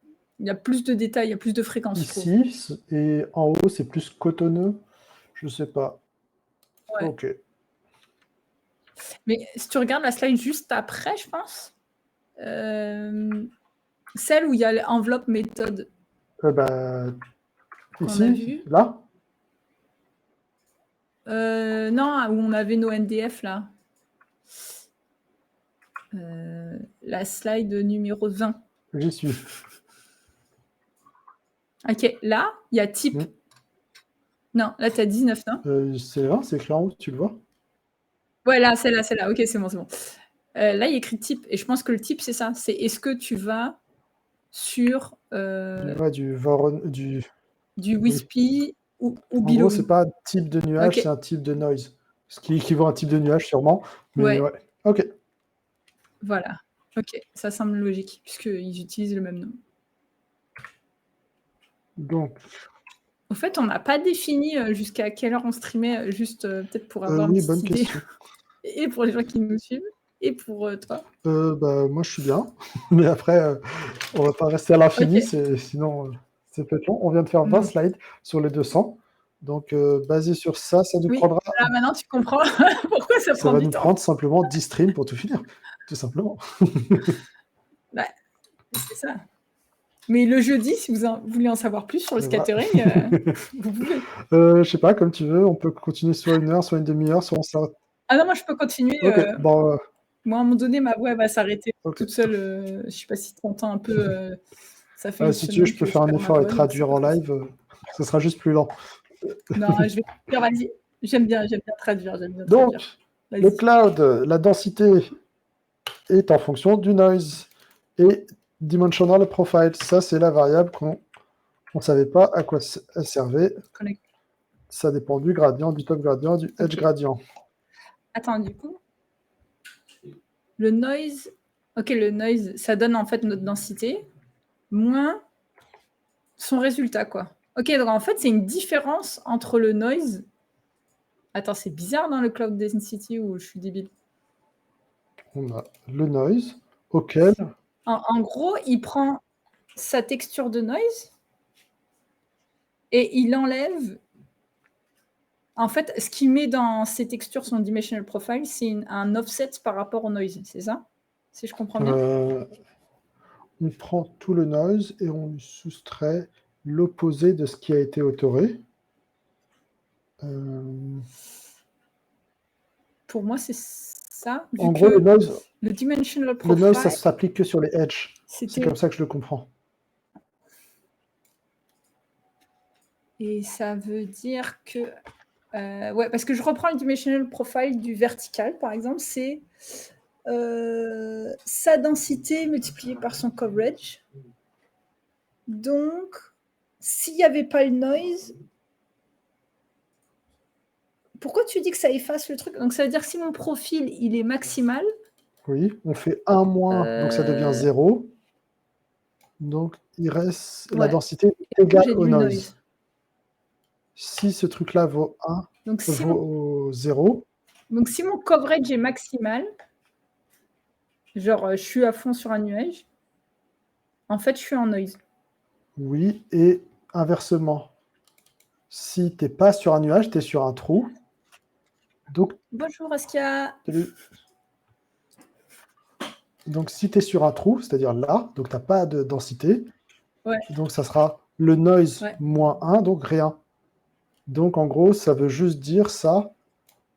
y a plus de détails, il y a plus de fréquences. Ici, et en haut, c'est plus cotonneux. Je sais pas. Ouais. Ok. Mais si tu regardes la slide juste après, je pense, celle où il y a l'enveloppe méthode. Ici, là non, où on avait nos NDF, là. La slide numéro 20. J'y suis. Ok, là, il y a type. Non, là, tu as 19, non C'est 20, c'est écrit en haut, tu le vois? Ouais, là, c'est là. Ok, c'est bon. Là, il y a écrit type. Et je pense que le type, c'est ça. C'est est-ce que tu vas sur... du Wispy ou Billowy. En gros, c'est pas un type de nuage, c'est un type de noise. Ce qui équivaut à un type de nuage, sûrement. Mais ouais. Ok. Voilà. Ok, ça semble logique, puisqu'ils utilisent le même nom. Donc. En fait, on n'a pas défini jusqu'à quelle heure on streamait, juste peut-être pour avoir une bonne idée. question. Et pour les gens qui nous suivent, et pour toi. Moi, je suis bien. Mais après, on va pas rester à l'infini, sinon, c'est peut-être long. On vient de faire 20 slides sur les 200. Donc, basé sur ça, ça nous prendra... Là, maintenant, tu comprends pourquoi ça prend du temps. Ça va nous prendre simplement 10 streams pour tout finir, tout simplement. C'est ça. Mais le jeudi, si vous voulez en savoir plus sur le scattering, vous pouvez. Je sais pas, comme tu veux, on peut continuer soit une heure, soit une demi-heure, soit on s'arrête. Ah non, moi je peux continuer. Ok, bon. Moi, à un moment donné, ma voix va s'arrêter toute seule. Je sais pas si tu entends un peu. Ça fait si tu veux, je peux faire un effort et traduire en live. Ce sera juste plus lent. Non, je vais dire, vas-y. J'aime bien traduire. Donc, le cloud, la densité est en fonction du noise. Et dimensional profile, ça c'est la variable qu'on ne savait pas à quoi elle servait. Ça dépend du gradient, du top gradient, du edge gradient. Attends, du coup, le noise, le noise, ça donne en fait notre densité moins son résultat, quoi. Ok, donc en fait, c'est une différence entre le noise. Attends, c'est bizarre dans le cloud density où je suis débile. On a le noise auquel... En gros, il prend sa texture de noise et il enlève... En fait, ce qu'il met dans ses textures, son dimensional profile, c'est un offset par rapport au noise, c'est ça? Si je comprends bien. On prend tout le noise et on lui soustrait l'opposé de ce qui a été autoré. Pour moi, c'est ça. En gros, le noise, le dimensional profile... le noise, ça s'applique que sur les edges. C'est C'était... comme ça que je le comprends. Et ça veut dire que... ouais, parce que je reprends le dimensional profile du vertical, par exemple, c'est sa densité multipliée par son coverage. Donc, s'il n'y avait pas le noise... Pourquoi tu dis que ça efface le truc? Donc, ça veut dire que si mon profil, il est maximal... Oui, on fait 1 moins, donc ça devient 0. Donc, il reste la Ouais. densité Et égale j'ai au du noise. noise. Si ce truc-là vaut 1, Donc, si vaut 0, Donc, si mon coverage est maximal, genre je suis à fond sur un nuage, en fait, je suis en noise. oui, et inversement, si tu n'es pas sur un nuage, tu es sur un trou. Donc, Bonjour, Askia. donc si tu es sur un trou, c'est-à-dire là, donc tu n'as pas de densité, Ouais. donc ça sera le noise Ouais. moins 1, donc rien. Donc en gros, ça veut juste dire ça,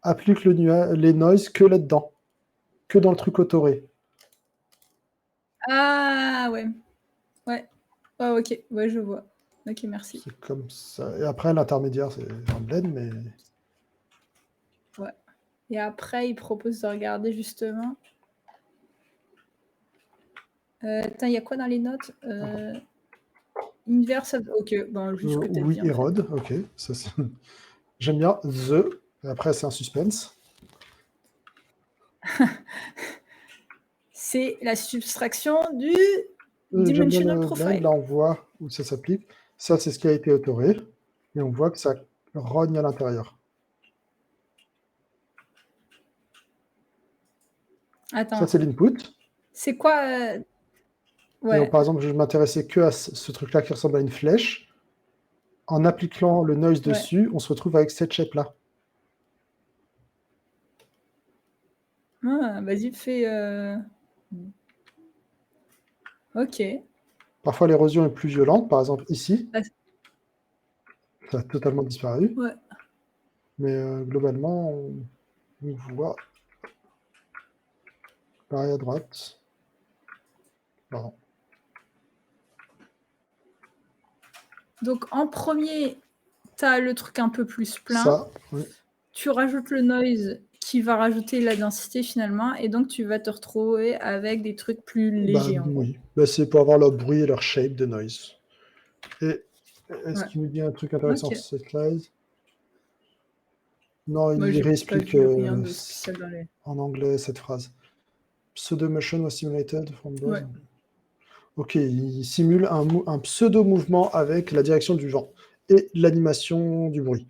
applique les noise que là-dedans, que dans le truc autoré. Ah ouais. Ouais. Oh, ok, ouais, je vois. Ok, merci. C'est comme ça. Et après, l'intermédiaire, c'est un blend, mais... Ouais. Et après, il propose de regarder justement... Attends, il y a quoi dans les notes Inverse of... Ok, bon, juste ce que tu as oui, dit, en fait. Hérode, ok. Ça, j'aime bien the, et après c'est un suspense. C'est la subtraction du J'aime bien dimensional le profile. blend, là on voit où ça s'applique. Ça, c'est ce qui a été autoré, et on voit que ça rogne à l'intérieur. Attends. Ça, c'est l'input. C'est quoi ouais. Et donc, par exemple, je m'intéressais que à ce truc-là qui ressemble à une flèche. En appliquant le noise dessus, on se retrouve avec cette shape-là. Ah, vas-y, fais... Ok. Parfois, l'érosion est plus violente. Par exemple, ici, Ah, ça a totalement disparu. ouais. Mais globalement, on voit pareil à droite. Pardon. Donc, en premier, tu as le truc un peu plus plein. Ça, oui. Tu rajoutes le noise qui va rajouter la densité finalement. Et donc, tu vas te retrouver avec des trucs plus légers. Oui, c'est pour avoir leur bruit et leur shape de noise. Et est-ce qu'il nous dit un truc intéressant sur cette slide? Non, il réexplique rien de spécial dans les... en anglais cette phrase. Pseudo-motion was simulated from those. Ouais. Ok, il simule un pseudo-mouvement avec la direction du vent et l'animation du bruit.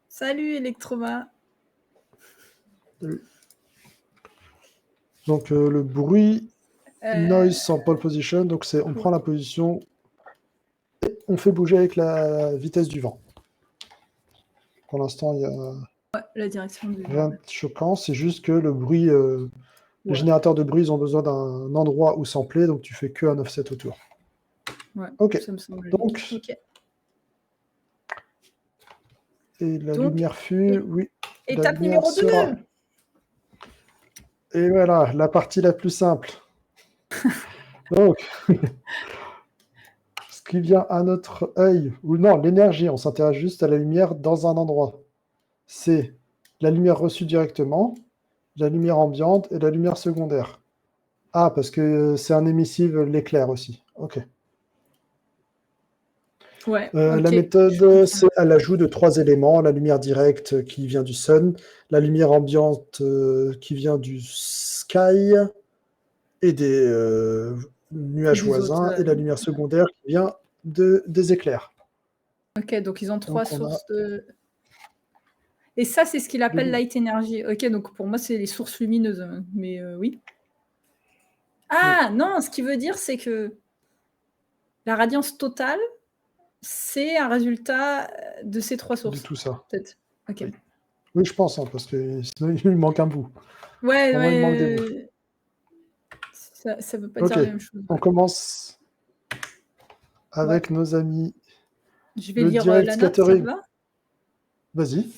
Salut Electroma. Salut. Donc le bruit, noise sans pole position, donc c'est on prend la position et on fait bouger avec la vitesse du vent. Pour l'instant, il y a la direction du rien de choquant, c'est juste que le bruit, les générateurs de bruit, ils ont besoin d'un endroit où sampler, donc tu fais que un offset autour. Ouais, ok, ça me semble donc, okay. Et la lumière fut, oui. Étape numéro 2. Et voilà, la partie la plus simple. Donc, ce qui vient à notre œil, ou non, l'énergie, on s'intéresse juste à la lumière dans un endroit. C'est la lumière reçue directement, la lumière ambiante et la lumière secondaire. Ah, parce que c'est un émissive, l'éclair aussi. Ok. Ouais, la méthode, c'est à l'ajout de 3 éléments, la lumière directe qui vient du sun, la lumière ambiante qui vient du sky et des nuages voisins, et la lumière secondaire qui vient des éclairs. Ok, donc ils ont 3 sources de... Et ça, c'est ce qu'il appelle light energy. Ok, donc pour moi, c'est les sources lumineuses. Mais oui. Ah, oui. Non, ce qui veut dire, c'est que la radiance totale, c'est un résultat de ces 3 sources. De tout ça. Peut-être. Ok. Oui, je pense, parce que sinon, il manque un bout. Ouais, il manque des bouts. Ça ne veut pas dire la même chose. On commence avec nos amis. Je vais lire la note, ça va? Vas-y.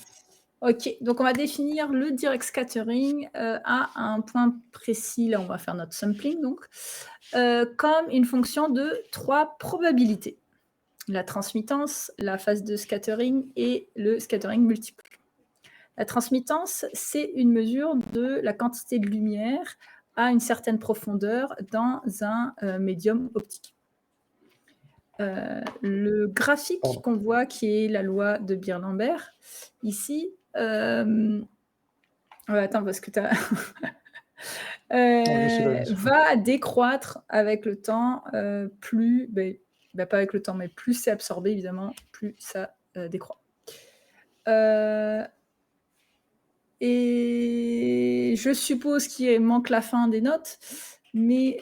Ok, donc on va définir le direct scattering à un point précis. Là, on va faire notre sampling, donc, comme une fonction de 3 probabilités. La transmittance, la phase de scattering et le scattering multiple. La transmittance, c'est une mesure de la quantité de lumière à une certaine profondeur dans un médium optique. Le graphique qu'on voit, qui est la loi de Beer-Lambert, ici, attends, parce que tu as... va décroître avec le temps, plus, pas avec le temps, mais plus c'est absorbé, évidemment, plus ça décroît. Et je suppose qu'il manque la fin des notes, mais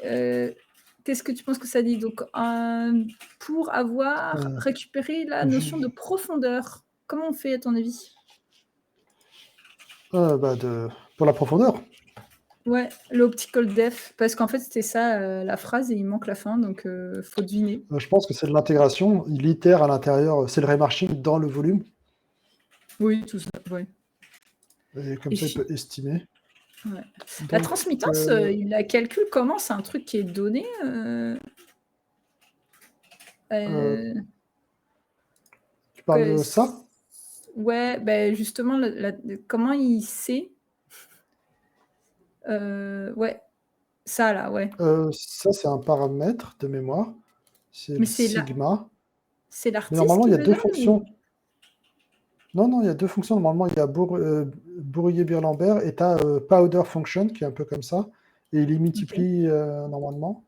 qu'est-ce que tu penses que ça dit? Donc, pour avoir récupéré la notion de profondeur, comment on fait à ton avis? Pour la profondeur. Ouais, l'optical depth, parce qu'en fait c'était ça la phrase et il manque la fin, donc faut deviner. Je pense que c'est de l'intégration. Il itère à l'intérieur, c'est le remarching dans le volume. Oui, tout ça, oui. Et comme ça, il peut estimer. Ouais. La transmittance, il la calcule comment? C'est un truc qui est donné Tu parles de ça? Ouais, justement, comment il sait ouais, ça là, ouais. Ça, c'est un paramètre de mémoire. C'est le sigma. C'est l'artiste. Mais normalement, il y a 2 fonctions. Non, il y a 2 fonctions. Normalement, il y a Bourrier-Beer-Lambert et tu as powder function qui est un peu comme ça. Et il y multiplie normalement.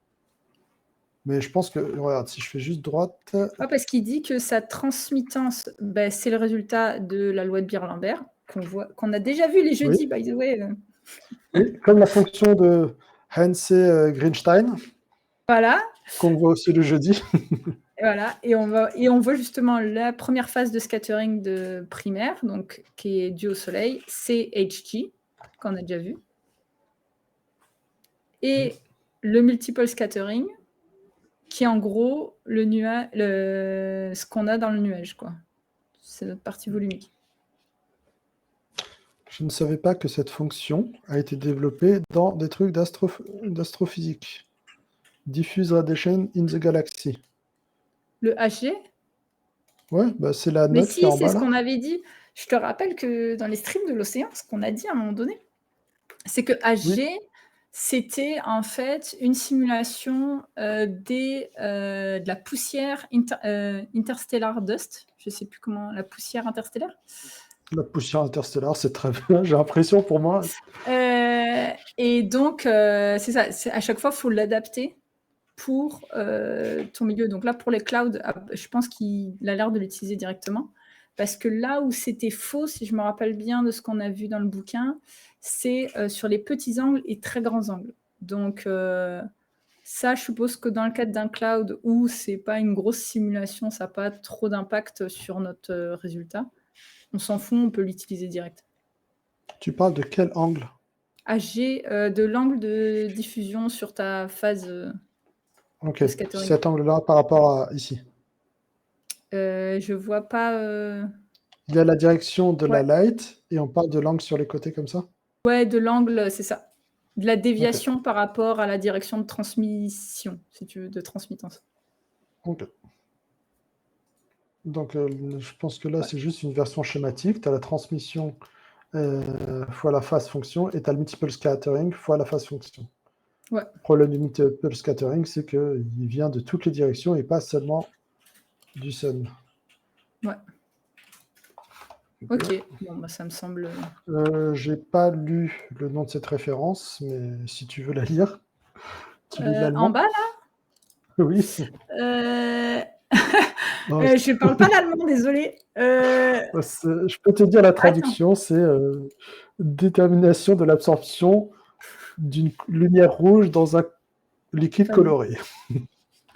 Mais je pense que, regarde, si je fais juste droite. Parce qu'il dit que sa transmittance, c'est le résultat de la loi de Beer-Lambert, qu'on a déjà vu les jeudis, by the way. Oui, comme la fonction de Hensey-Greenstein. Voilà. Qu'on voit aussi le jeudi. Voilà, et on voit justement la première phase de scattering de primaire, donc qui est due au soleil, c'est HG, qu'on a déjà vu. Et le multiple scattering, qui est en gros ce qu'on a dans le nuage, quoi. C'est notre partie volumique. Je ne savais pas que cette fonction a été développée dans des trucs d'astrophysique. Diffuse radiation in the galaxy. Le HG? Ouais, c'est la note qui est en bas. Mais si, c'est ce qu'on avait dit. Je te rappelle que dans les streams de l'océan, ce qu'on a dit à un moment donné, c'est que HG, c'était en fait une simulation de la poussière interstellar dust. Je ne sais plus comment, la poussière interstellaire. La poussière interstellaire, c'est très bien, j'ai l'impression pour moi. Et donc, c'est ça, à chaque fois, il faut l'adapter pour ton milieu. Donc là, pour les clouds, je pense qu'il a l'air de l'utiliser directement. Parce que là où c'était faux, si je me rappelle bien de ce qu'on a vu dans le bouquin, c'est sur les petits angles et très grands angles. Donc ça, je suppose que dans le cadre d'un cloud où c'est pas une grosse simulation, ça n'a pas trop d'impact sur notre résultat, on s'en fout, on peut l'utiliser direct. Tu parles de quel angle? HG, de l'angle de diffusion sur ta phase Ok, cet angle-là par rapport à ici. Je vois pas... Il y a la direction de la light et on parle de l'angle sur les côtés comme ça? Ouais, de l'angle, c'est ça. De la déviation par rapport à la direction de transmission, si tu veux, de transmittance. Ok. Donc, je pense que là, c'est juste une version schématique. Tu as la transmission fois la phase fonction et tu as le multiple scattering fois la phase fonction. Ouais. Le problème du multiple scattering, c'est qu'il vient de toutes les directions et pas seulement du sun. Ouais. Ok, bon, ça me semble... J'ai pas lu le nom de cette référence, mais si tu veux la lire, tu lis l'allemand. En bas, là? Oui. Je parle pas l'allemand, désolé. Je peux te dire la traduction, c'est détermination de l'absorption d'une lumière rouge dans un liquide coloré.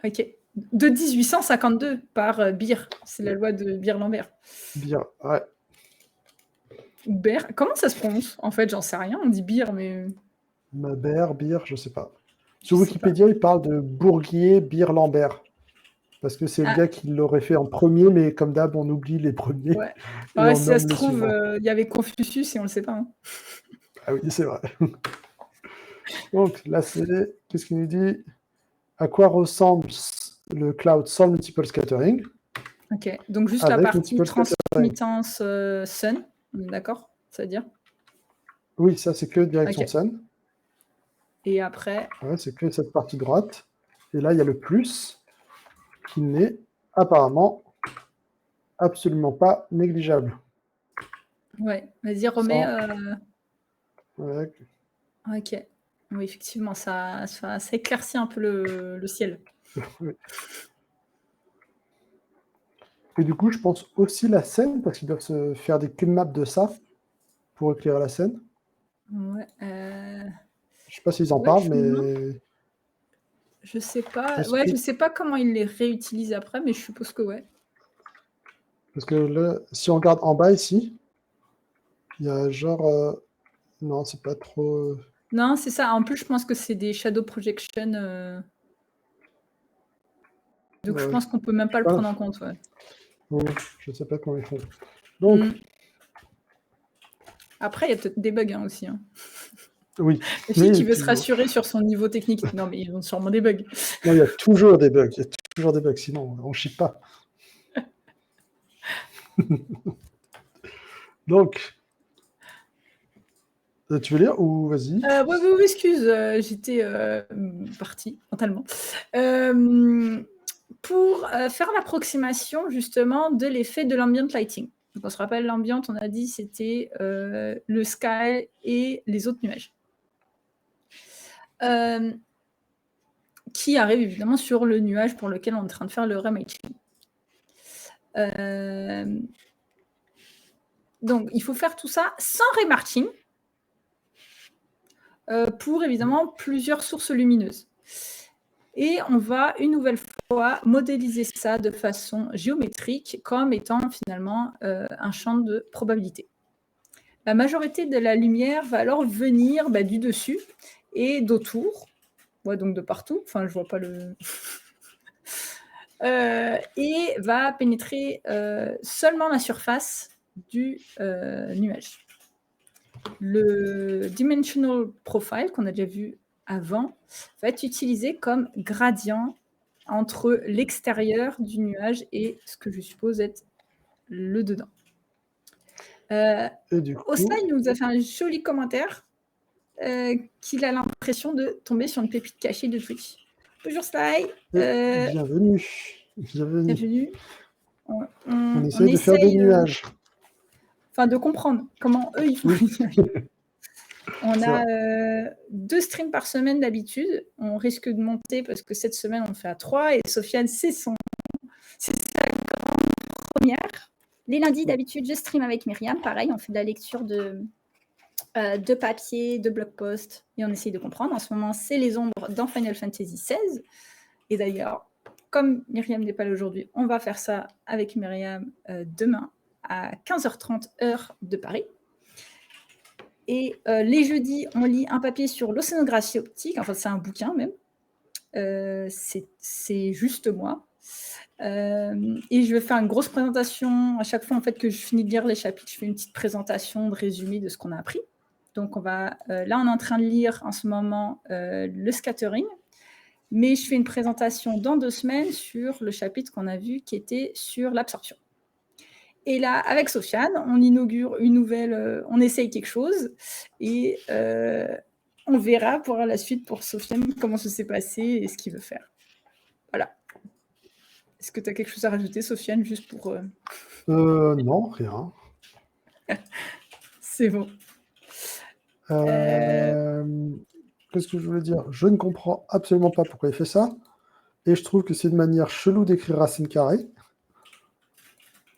Ok. De 1852 par Beer. C'est la loi de Beer-Lambert. Beer, ouais. Beer. Comment ça se prononce? En fait, j'en sais rien. On dit Beer, mais... Beer, je sais pas. Sur Wikipédia, il parle de Bourrier-Beer-Lambert. Parce que c'est le Ah, gars qui l'aurait fait en premier, mais comme d'hab, on oublie les premiers ouais. et Ouais, on si ça nomme se les trouve, suivants. il y avait Confucius et on le sait pas, hein. Ah oui, c'est vrai. Donc là, qu'est-ce qu'il nous dit? À quoi ressemble le cloud sans multiple scattering Ok, donc juste la avec partie multiple scattering? transmittance Sun, d'accord? C'est-à-dire? Oui, ça, c'est que direction Ok. Sun. Et après, Ouais, c'est que cette partie droite. Et là, il y a le plus qui n'est apparemment absolument pas négligeable. ouais, vas-y, remets. Sans, ouais, Ok. Oui, effectivement, ça éclaircit un peu le ciel. ouais. Et du coup, je pense aussi la scène, parce qu'ils doivent se faire des cube maps de ça pour éclairer la scène. Ouais, Je sais pas s'ils en ouais, parlent, je me demande. mais Je sais pas. est-ce Ouais, que je sais pas comment ils les réutilisent après, mais je suppose que ouais. parce que là, si on regarde en bas ici, il y a genre non, c'est pas trop. Non, c'est ça. En plus, je pense que c'est des shadow projection. Donc, je Ouais, pense qu'on peut même je sais pas le pas. prendre en compte. Ouais. Bon, je sais pas comment ils font. Donc, Mm. Après, il y a peut-être des bugs hein, aussi. Hein. oui, La fille qui oui, veut se rassurer sur son niveau technique. Non, mais ils ont sûrement des bugs. non, il y a toujours des bugs. Il y a toujours des bugs, sinon on ne chie pas. Donc, tu veux lire ou vas-y? Oui, excuse, j'étais partie mentalement. Pour faire l'approximation justement de l'effet de l'ambient lighting. Donc, on se rappelle, l'ambient, on a dit, c'était le sky et les autres nuages. Qui arrive évidemment sur le nuage pour lequel on est en train de faire le rematching. Donc, il faut faire tout ça sans remarching pour évidemment plusieurs sources lumineuses. Et on va une nouvelle fois modéliser ça de façon géométrique comme étant finalement un champ de probabilité. La majorité de la lumière va alors venir du dessus et d'autour, ouais, donc de partout, enfin je vois pas le... et va pénétrer seulement la surface du nuage. Le dimensional profile qu'on a déjà vu avant va être utilisé comme gradient entre l'extérieur du nuage et ce que je suppose être le dedans. Et du coup, Osai nous a fait un joli commentaire qu'il a l'impression de tomber sur une pépite cachée de Twitch. Bonjour Sly. bienvenue. Bienvenue. Bienvenue. On On essaie de faire des essaye nuages. de comprendre comment eux ils font Oui. les nuages. On C'est a vrai. 2 streams par semaine d'habitude. On risque de monter parce que cette semaine, on fait à 3 et Sofiane, c'est sa grande première. Les lundis, d'habitude, je stream avec Myriam. Pareil, on fait de la lecture de papier, de blog post et on essaye de comprendre. En ce moment, c'est les ombres dans Final Fantasy XVI. Et d'ailleurs, comme Myriam n'est pas là aujourd'hui, on va faire ça avec Myriam demain à 15h30 heure de Paris. Et les jeudis, on lit un papier sur l'océanographie optique. Enfin, c'est un bouquin même. C'est juste moi. Et je vais faire une grosse présentation. À chaque fois en fait, que je finis de lire les chapitres, je fais une petite présentation de résumé de ce qu'on a appris. Donc, là, on est en train de lire en ce moment le scattering. Mais je fais une présentation dans 2 semaines sur le chapitre qu'on a vu qui était sur l'absorption. Et là, avec Sofiane, on inaugure une nouvelle, on essaye quelque chose et on verra pour la suite pour Sofiane comment ça s'est passé et ce qu'il veut faire. Voilà. Est-ce que tu as quelque chose à rajouter, Sofiane, juste pour... Non, rien. C'est bon. Qu'est-ce que je voulais dire? Je ne comprends absolument pas pourquoi il fait ça. Et je trouve que c'est une manière chelou d'écrire racine carrée.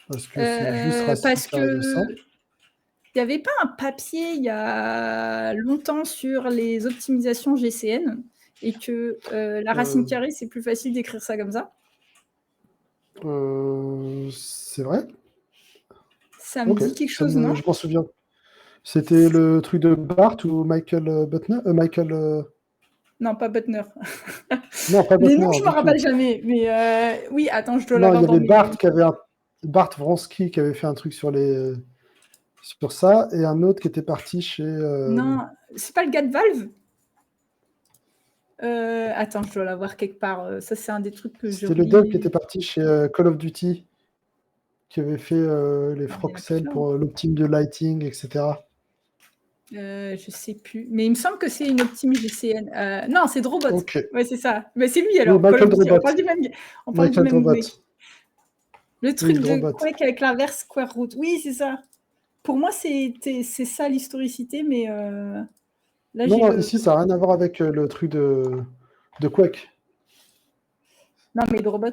Parce que c'est juste racine Parce carrée de ça. que il n'y avait pas un papier il y a longtemps sur les optimisations GCN et que la racine carrée, c'est plus facile d'écrire ça comme ça. C'est vrai? Ça me dit quelque chose, non? Je m'en souviens. C'était le truc de Bart ou Michael Butner? Michael. Non, pas Butner. Non, pas Les Butner noms, je me du tout. rappelle jamais. Mais oui, attends, je dois Non, il l'avoir y dans avait mes... Bart Vronsky qui avait fait un truc sur ça, et un autre qui était parti chez. Non, c'est pas le gars de Valve. Attends, je dois l'avoir quelque part. Ça, c'est un des trucs que je C'était le dev qui relis. était parti chez Call of Duty, qui avait fait les Ah, il y en a Froxel plein. pour l'optime de lighting, etc. Je sais plus. Mais il me semble que c'est une Optim GCN. Non, c'est Drobot. Ok. Ouais, c'est ça. Mais c'est lui Oui, alors. Call of Michael Duty. On Drobot. parle du même, on parle du Michael même Drobot. mec. Le Oui, truc de Drobot. Quake avec l'inverse square root. Oui, c'est ça. Pour moi, c'est ça l'historicité, mais là, Non, j'ai non, le. ici, ça n'a rien à voir avec le truc de Quake. Non, mais Drobot.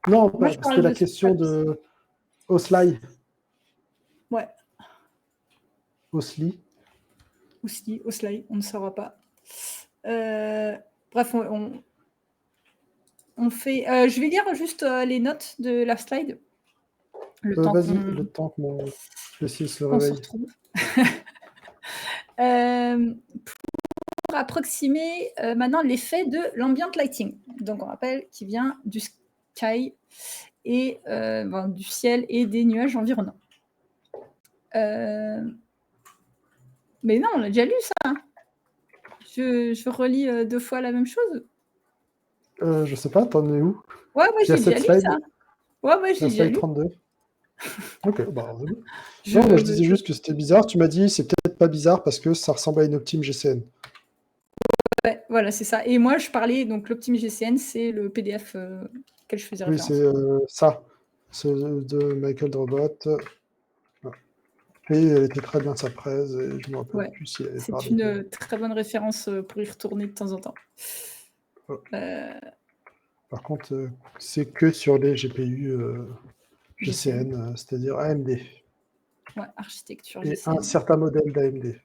Non, Moi, je c'était parle la de. question de Osley. Ouais, Osli. Osley, on ne saura pas. Bref, on fait. Je vais lire juste les notes de la slide. Le temps Vas-y, le temps que mon PC se qu'on se réveille. retrouve. Pour approximer maintenant l'effet de l'ambient lighting. Donc, on rappelle qu'il vient du sky et du ciel et des nuages environnants. Mais non, on a déjà lu ça. Je relis 2 fois la même chose. Je sais pas, t'en es où? Ouais, Il y a j'ai déjà cette lu slide, ça. Ouais, j'ai la déjà slide lu. 32. Ok, bah, Je- non, moi je disais juste que c'était bizarre. Tu m'as dit c'est peut-être pas bizarre parce que ça ressemble à une Optime GCN. Ouais, voilà, c'est ça. Et moi, je parlais, donc l'Optim GCN, c'est le PDF auquel je faisais Oui, référence. c'est ça. C'est de Michael Drobot. Voilà. Et elle était très bien sa presse, et je me rappelle Ouais, plus si elle avait c'est parlé une très bonne référence pour y retourner de temps en temps. Ouais. Euh, Par contre, c'est que sur les GPU GCN. GCN, c'est-à-dire AMD. Ouais, architecture Et un GCN. certain modèle d'AMD.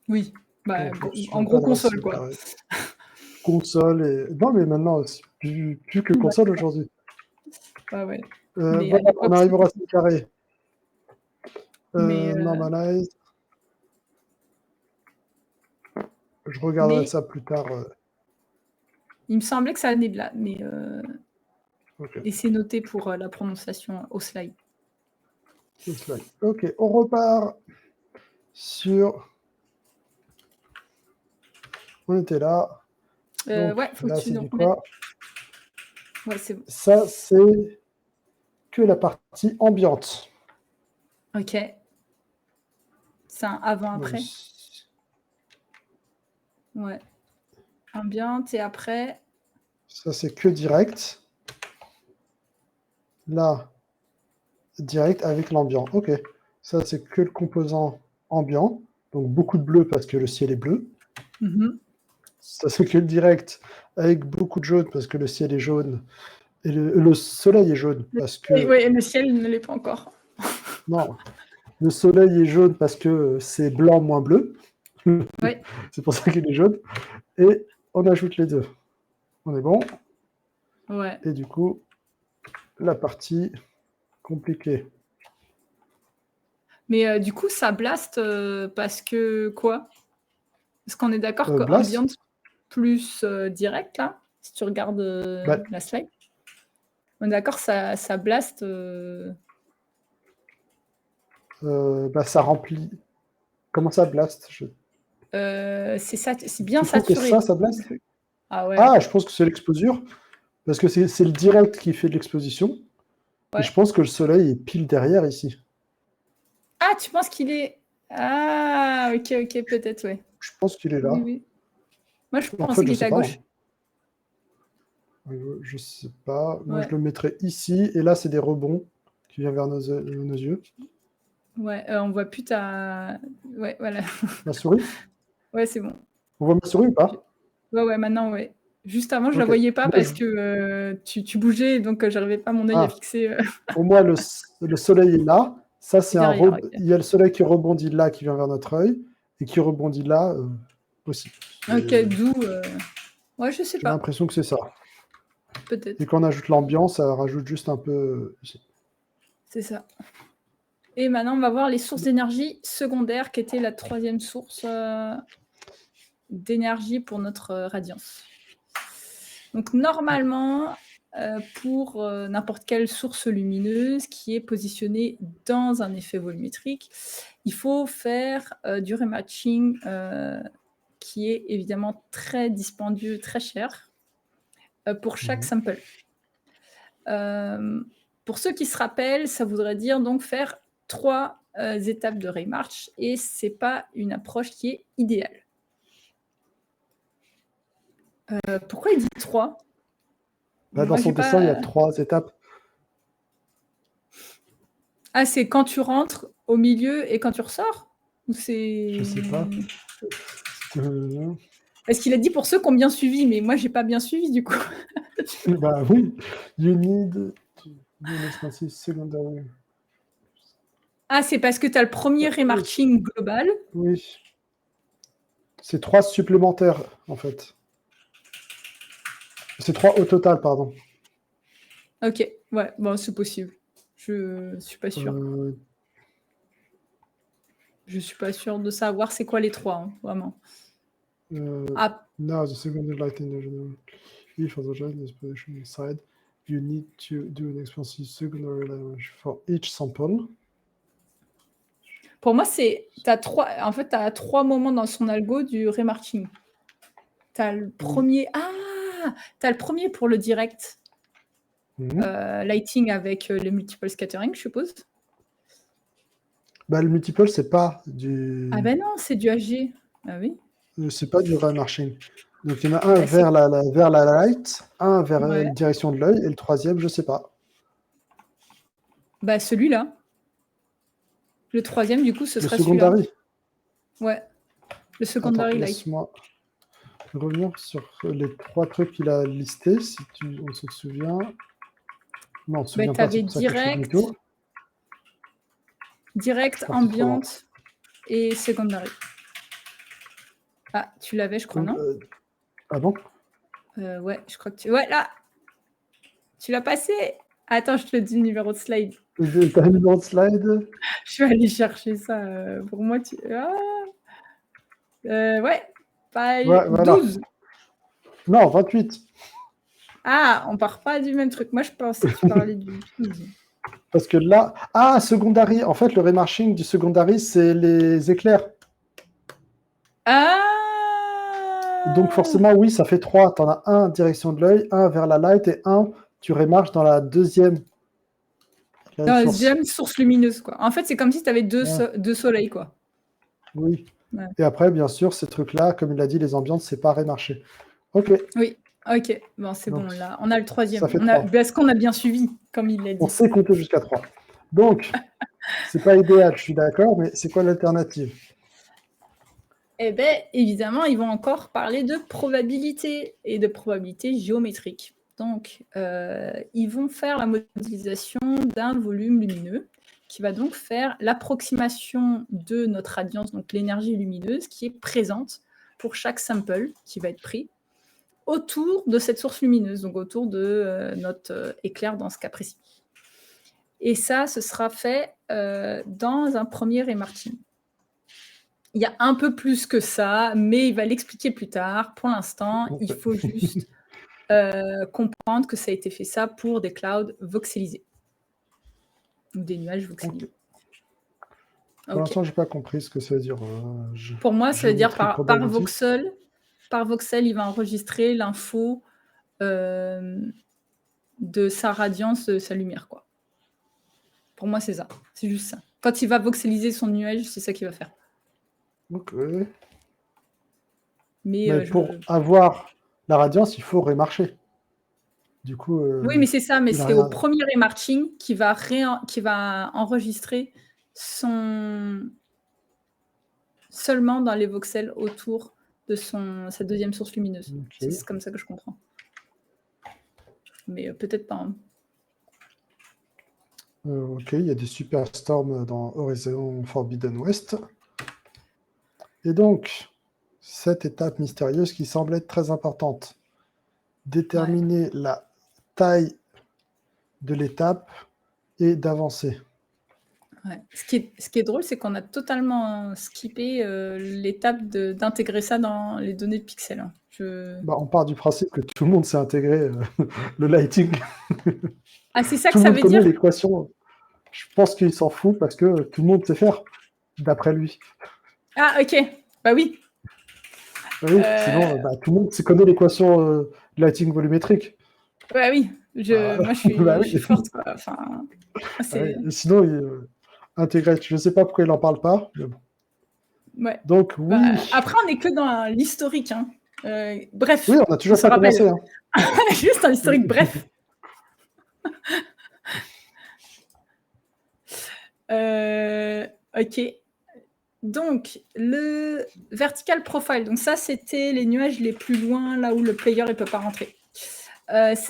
Oui, bah, Donc, je me en souviens gros pas de console, racine quoi. carrée. Console et. Non, mais maintenant, c'est plus que Oui, bah, console aujourd'hui. ouais. Mais à Voilà, on l'époque, arrive au c'était. racine carré. Mais, Normalize. Je regarderai mais ça plus tard. il me semblait que ça venait de là. Mais, Ok. et c'est noté pour la prononciation au slide. Ok, on repart sur. On était là. Donc Ouais, faut que là, tu c'est nous du remettes. quoi? Ouais, c'est bon. Ça, c'est que la partie ambiante. Ok. C'est un avant-après. Donc, Ouais. Ambiante et après. ça, c'est que direct. Là, direct avec l'ambiant. Ok. Ça, c'est que le composant ambiant. Donc, beaucoup de bleu parce que le ciel est bleu. Ça, c'est que le direct avec beaucoup de jaune parce que le ciel est jaune. Et le soleil est jaune parce que. Oui, et le ciel ne l'est pas encore. Non. Le soleil est jaune parce que c'est blanc moins bleu. Ouais. C'est pour ça qu'il est jaune. Et on ajoute les deux. On est bon. Ouais. Et du coup, la partie compliquée. Mais du coup, ça blast parce que quoi? Parce qu'on est d'accord que Blast, ambient plus direct, là, si tu regardes bah, la slide, on est d'accord, ça blast. ça remplit. Comment ça blast? C'est ça, c'est bien Tu trouves que saturé. ça blast? Ah ouais, Ah, je pense que c'est l'exposure. Parce que c'est le direct qui fait de l'exposition. Et je ouais. pense que le soleil est pile derrière ici. Ah, tu penses qu'il est. Ah, ok, peut-être, ouais. Je pense qu'il est là. Oui. Moi, je En fait, pensais je qu'il était sais à pas. Hein. gauche. Je sais pas. Moi, je Ouais. le mettrais ici. Et là, c'est des rebonds qui viennent vers nos yeux. Ouais, on voit plus ta. Ouais, voilà. Ma souris? Ouais, c'est bon. On voit ma souris ou pas? Ouais, maintenant, ouais. Juste avant, je la Ok. voyais pas Moi, parce que tu bougeais, donc j'arrivais pas mon œil à Ah, fixer pour moi, le soleil est là. Ça, c'est un derrière. Ok, Il y a le soleil qui rebondit là, qui vient vers notre œil, et qui rebondit là aussi. Ok, d'où. Ouais, je sais J'ai pas. l'impression que c'est ça. Et Peut-être. quand on ajoute l'ambiance, ça rajoute juste un peu ici. C'est ça. Et maintenant, on va voir les sources d'énergie secondaires, qui était la troisième source. d'énergie pour notre radiance. Donc normalement, pour n'importe quelle source lumineuse qui est positionnée dans un effet volumétrique, il faut faire du rematching qui est évidemment très dispendieux, très cher pour chaque sample. Pour ceux qui se rappellent, ça voudrait dire donc faire 3 étapes de Raymarsh et c'est pas une approche qui est idéale. Pourquoi il dit 3 ? Là, dans Moi, son j'ai dessin, il y a pas... 3 étapes. Ah, c'est quand tu rentres au milieu et quand tu ressors ? Ou c'est... Je sais pas. Parce qu'il a dit pour ceux qui ont bien suivi, mais moi, j'ai pas bien suivi du coup. Bah oui. You need to do an expensive secondary. Ah, c'est parce que tu as le premier remarching global. Oui. C'est 3 supplémentaires, en fait. C'est 3 au total, pardon. Ok, ouais, bon, c'est possible. Je suis pas sûre. Je suis pas sûre de savoir c'est quoi les 3, hein, vraiment. Ah. Now the secondary light energy. If for the giant position inside, you need to do an expensive secondary light for each sample. Pour moi, en fait, tu as 3 moments dans son algo du remarching. Tu as le premier... Ah, tu as le premier pour le direct. Lighting avec le multiple scattering, je suppose. Bah, le multiple, c'est pas du... Ah ben non, c'est du HG. Ah oui. C'est pas du remarching. Donc, il y en a un vers la light, un vers la direction de l'œil, et le troisième, je sais pas. Bah, celui-là. Le troisième, du coup, ce serait celui-là. Le secondary. Ouais. Le secondary light. Laisse-moi revenir sur les 3 trucs qu'il a listés, si on se souvient. Non, on se souvient pas, c'est pour ça que je fais demi-tour. Direct, ambiante et secondary. Ah, tu l'avais, je crois, non Ah bon Ouais, je crois que tu... Ouais, là. Tu l'as passé. Attends, je te dis le numéro de slide. T'as un numéro de slide Je vais aller chercher ça. Pour moi, tu... ouais. Page 12. Non, 28. Ah, on part pas du même truc. Moi, je pensais que tu parlais du 12. Parce que là... Ah, secondary. En fait, le remarching du secondary, c'est les éclairs. Ah. Donc forcément, oui, ça fait 3. Tu en as un direction de l'œil, un vers la light et un, tu remarches dans la deuxième. Deuxième source lumineuse, quoi. En fait, c'est comme si tu avais deux soleils, quoi. Oui. Ouais. Et après, bien sûr, ces trucs-là, comme il a dit, les ambiances, c'est pas remarché. Ok. Oui, ok. Bon, c'est bon, là. On a le troisième. Ça fait Parce qu'on a bien suivi, comme il l'a dit. On sait compter jusqu'à 3. Donc, c'est pas idéal, je suis d'accord, mais c'est quoi l'alternative ? Eh bien, évidemment, ils vont encore parler de probabilité et de probabilité géométrique. Donc, ils vont faire la modélisation d'un volume lumineux qui va donc faire l'approximation de notre radiance, donc l'énergie lumineuse qui est présente pour chaque sample qui va être pris autour de cette source lumineuse, donc autour de notre éclair dans ce cas précis. Et ça, ce sera fait dans un premier remarching. Il y a un peu plus que ça, mais il va l'expliquer plus tard. Pour l'instant, il faut juste comprendre que ça a été fait ça pour des clouds voxelisés. Ou des nuages voxelisés. Pour l'instant, je n'ai pas compris ce que ça veut dire. Pour moi, ça veut dire par voxel. Par voxel, il va enregistrer l'info de sa radiance, de sa lumière, quoi. Pour moi, c'est ça. C'est juste ça. Quand il va voxeliser son nuage, c'est ça qu'il va faire. Ok. Mais pour avoir la radiance, il faut remarcher. Du coup. Oui, mais c'est ça. Mais c'est au premier remarching qui va enregistrer seulement dans les voxels autour de sa deuxième source lumineuse. Okay. C'est comme ça que je comprends. Mais peut-être pas. Hein. Ok, il y a des superstorms dans Horizon Forbidden West. Et donc, cette étape mystérieuse qui semble être très importante. Déterminer la taille de l'étape et d'avancer. Ouais. Ce qui est drôle, c'est qu'on a totalement skippé l'étape d'intégrer ça dans les données de pixels, hein. Bah, on part du principe que tout le monde s'est intégré le lighting. Ah, c'est ça Tout que le ça monde veut connaît dire? l'équation. Je pense qu'il s'en fout parce que tout le monde sait faire, d'après lui. Ah, ok. Bah oui. Oui, sinon, Euh, bah, tout le monde connaît l'équation lighting volumétrique. Ouais, oui. Bah, Moi, bah je oui. suis forte, quoi. Enfin, Ah oui. c'est... Et sinon, intégré, je ne sais pas pourquoi il n'en parle pas. Mais bon. Ouais. Donc, Bah, oui. après, on n'est que dans l'historique, hein. Bref, Oui, on n'a on toujours se pas rappelle. commencé. Hein. Juste un historique, Oui. bref. Ok. Donc, le vertical profile. Donc, ça, c'était les nuages les plus loin, là où le player ne peut pas rentrer.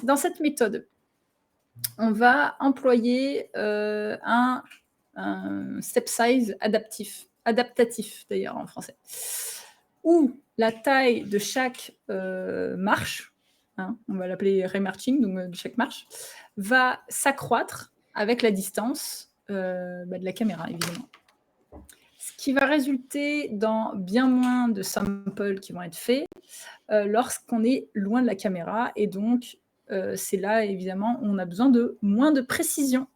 Dans cette méthode, on va employer un step size adaptatif d'ailleurs en français, où la taille de chaque marche, hein, on va l'appeler remarching, donc de chaque marche, va s'accroître avec la distance de la caméra, évidemment. Ce qui va résulter dans bien moins de samples qui vont être faits lorsqu'on est loin de la caméra. Et donc, c'est là, évidemment, on a besoin de moins de précision.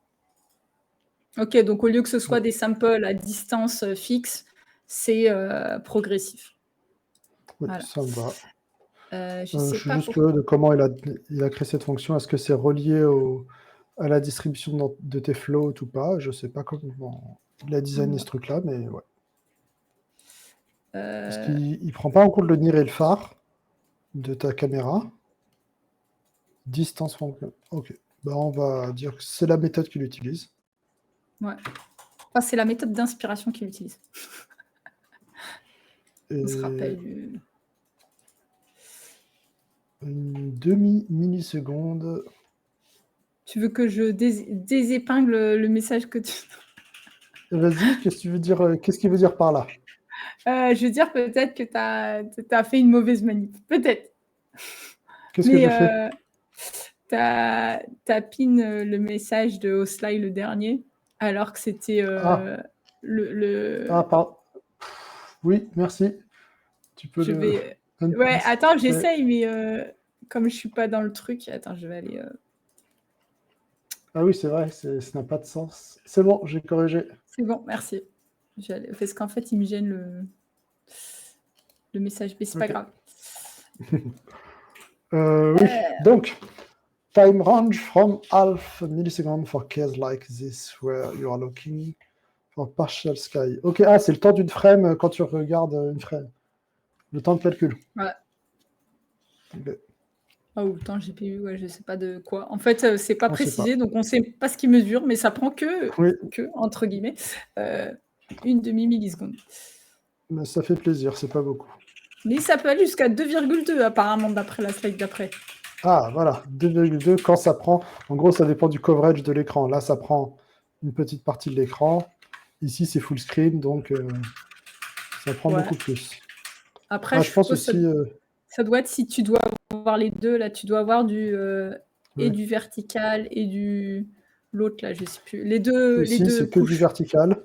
Ok, donc au lieu que ce soit des samples à distance fixe, c'est progressif. Oui, Voilà. ça me va. Je Je sais suis pas juste pourquoi. curieux de comment il a créé cette fonction. Est-ce que c'est relié à la distribution de tes floats ou pas? Je ne sais pas comment il a designé ce truc-là, mais ouais. Parce qu'il ne prend pas en compte le NIR et le phare de ta caméra. Distance fonction. Ok. Bah, on va dire que c'est la méthode qu'il utilise. Ouais. Enfin, c'est la méthode d'inspiration qu'il utilise. On se rappelle Et du... une demi-milliseconde. Tu veux que je désépingle le message que tu... Vas-y, qu'est-ce que tu veux dire? Qu'est-ce qu'il veut dire par là? Je veux dire peut-être que tu as fait une mauvaise manip. Peut-être. Qu'est-ce que Mais je fais? tu as pin le message de Oslai le dernier, alors que c'était Ah, le... pardon. Oui, merci. Tu peux Je le vais... Ouais, unpaste, attends, s'il te plaît. j'essaye, mais comme je suis pas dans le truc, attends, je vais aller... Ah oui, c'est vrai, ça n'a pas de sens. C'est bon, j'ai corrigé. C'est bon, merci. Parce qu'en fait, il me gêne le message, mais c'est pas Ok. grave. Oui, donc, time range from half millisecond for cases like this where you are looking for partial sky. Ok, c'est le temps d'une frame quand tu regardes une frame. Le temps de calcul. Voilà. Ok. Ah, ou temps GPU, ouais, je sais pas de quoi. En fait, c'est pas On sait pas. précisé, donc on sait pas ce qu'il mesure, mais ça prend que, Oui, entre guillemets, une demi-milliseconde. mais ça fait plaisir, c'est pas beaucoup. Mais ça peut aller jusqu'à 2,2 apparemment, d'après la slide d'après. Ah, voilà, 2,2 quand ça prend. En gros, ça dépend du coverage de l'écran. Là, ça prend une petite partie de l'écran. Ici, c'est full screen, donc ça prend Ouais. beaucoup plus. Après, je Je pense suppose que aussi. ça doit être, si tu dois avoir les deux, là, tu dois avoir et Ouais. du vertical et du... L'autre, là, je sais plus. Les deux Ici, c'est que du couches. vertical,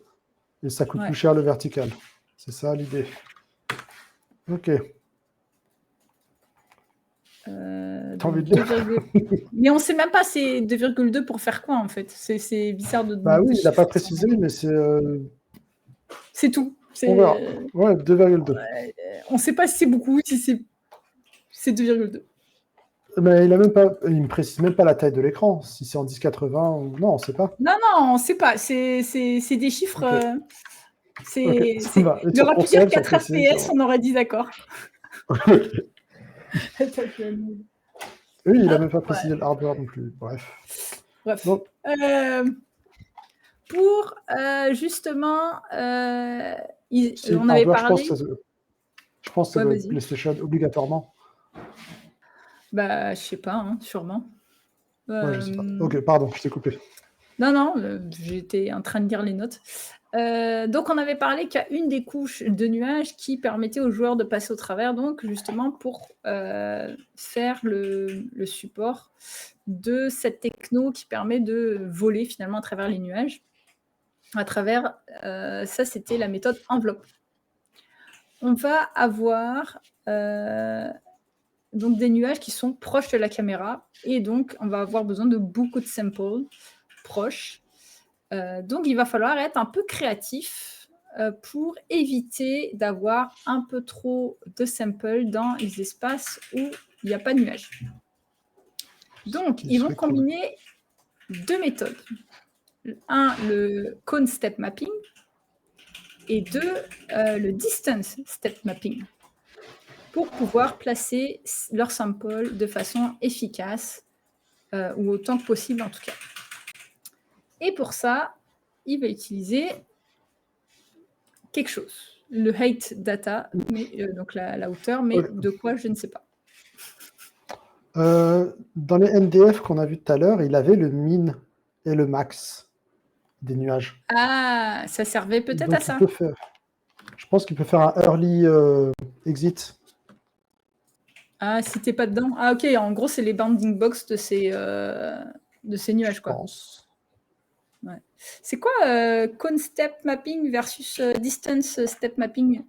et ça coûte Ouais. plus cher le vertical. C'est ça l'idée. Ok. T'as envie Donc de lire? 2,2. Mais on sait même pas c'est 2,2 pour faire quoi, en fait. C'est bizarre de Bah demander oui, des il n'a chiffres pas qui sont... précisé, mais c'est. C'est tout. On verra. Ouais, 2,2. On sait pas si c'est beaucoup, si c'est 2,2. Mais il me précise même pas la taille de l'écran. Si c'est en 1080 ou non, on sait pas. Non, non, on sait pas. C'est des chiffres... Ok, ok, ça va. Et Il sur aurait ton pu dire sel, sans 4 préciser. FPS, on aurait dit d'accord. Oui, il a Hop, même pas ouais. précisé le hardware non plus. Bref. Bref. Bon, Pour justement, si le on avait hardware, parlé. je pense que ça Ouais, doit être vas-y. PlayStation obligatoirement. Bah, je sais pas, hein, sûrement. Ouais, je sais pas. Ok, pardon, je t'ai coupé. Non, non, j'étais en train de lire les notes. Donc, on avait parlé qu'il y a une des couches de nuages qui permettait aux joueurs de passer au travers, donc justement pour faire le support de cette techno qui permet de voler finalement à travers les nuages. à travers, ça c'était la méthode enveloppe. On va avoir donc des nuages qui sont proches de la caméra et donc on va avoir besoin de beaucoup de samples proches. Donc il va falloir être un peu créatif pour éviter d'avoir un peu trop de samples dans les espaces où il n'y a pas de nuages. Donc ils vont combiner deux méthodes. Un, le cone step mapping et deux, le distance step mapping pour pouvoir placer leurs samples de façon efficace ou autant que possible en tout cas. Et pour ça, il va utiliser quelque chose, le height data, mais, donc la hauteur, mais de quoi, je ne sais pas. Dans les NDF qu'on a vu tout à l'heure, il avait le min et le max des nuages. Ah, ça servait peut-être à ça. Je pense qu'il peut faire un early exit. Ah, si t'es pas dedans. Ah, ok, en gros, c'est les bounding box de ces nuages, quoi. Je pense. Ouais. C'est quoi cone step mapping versus distance step mapping?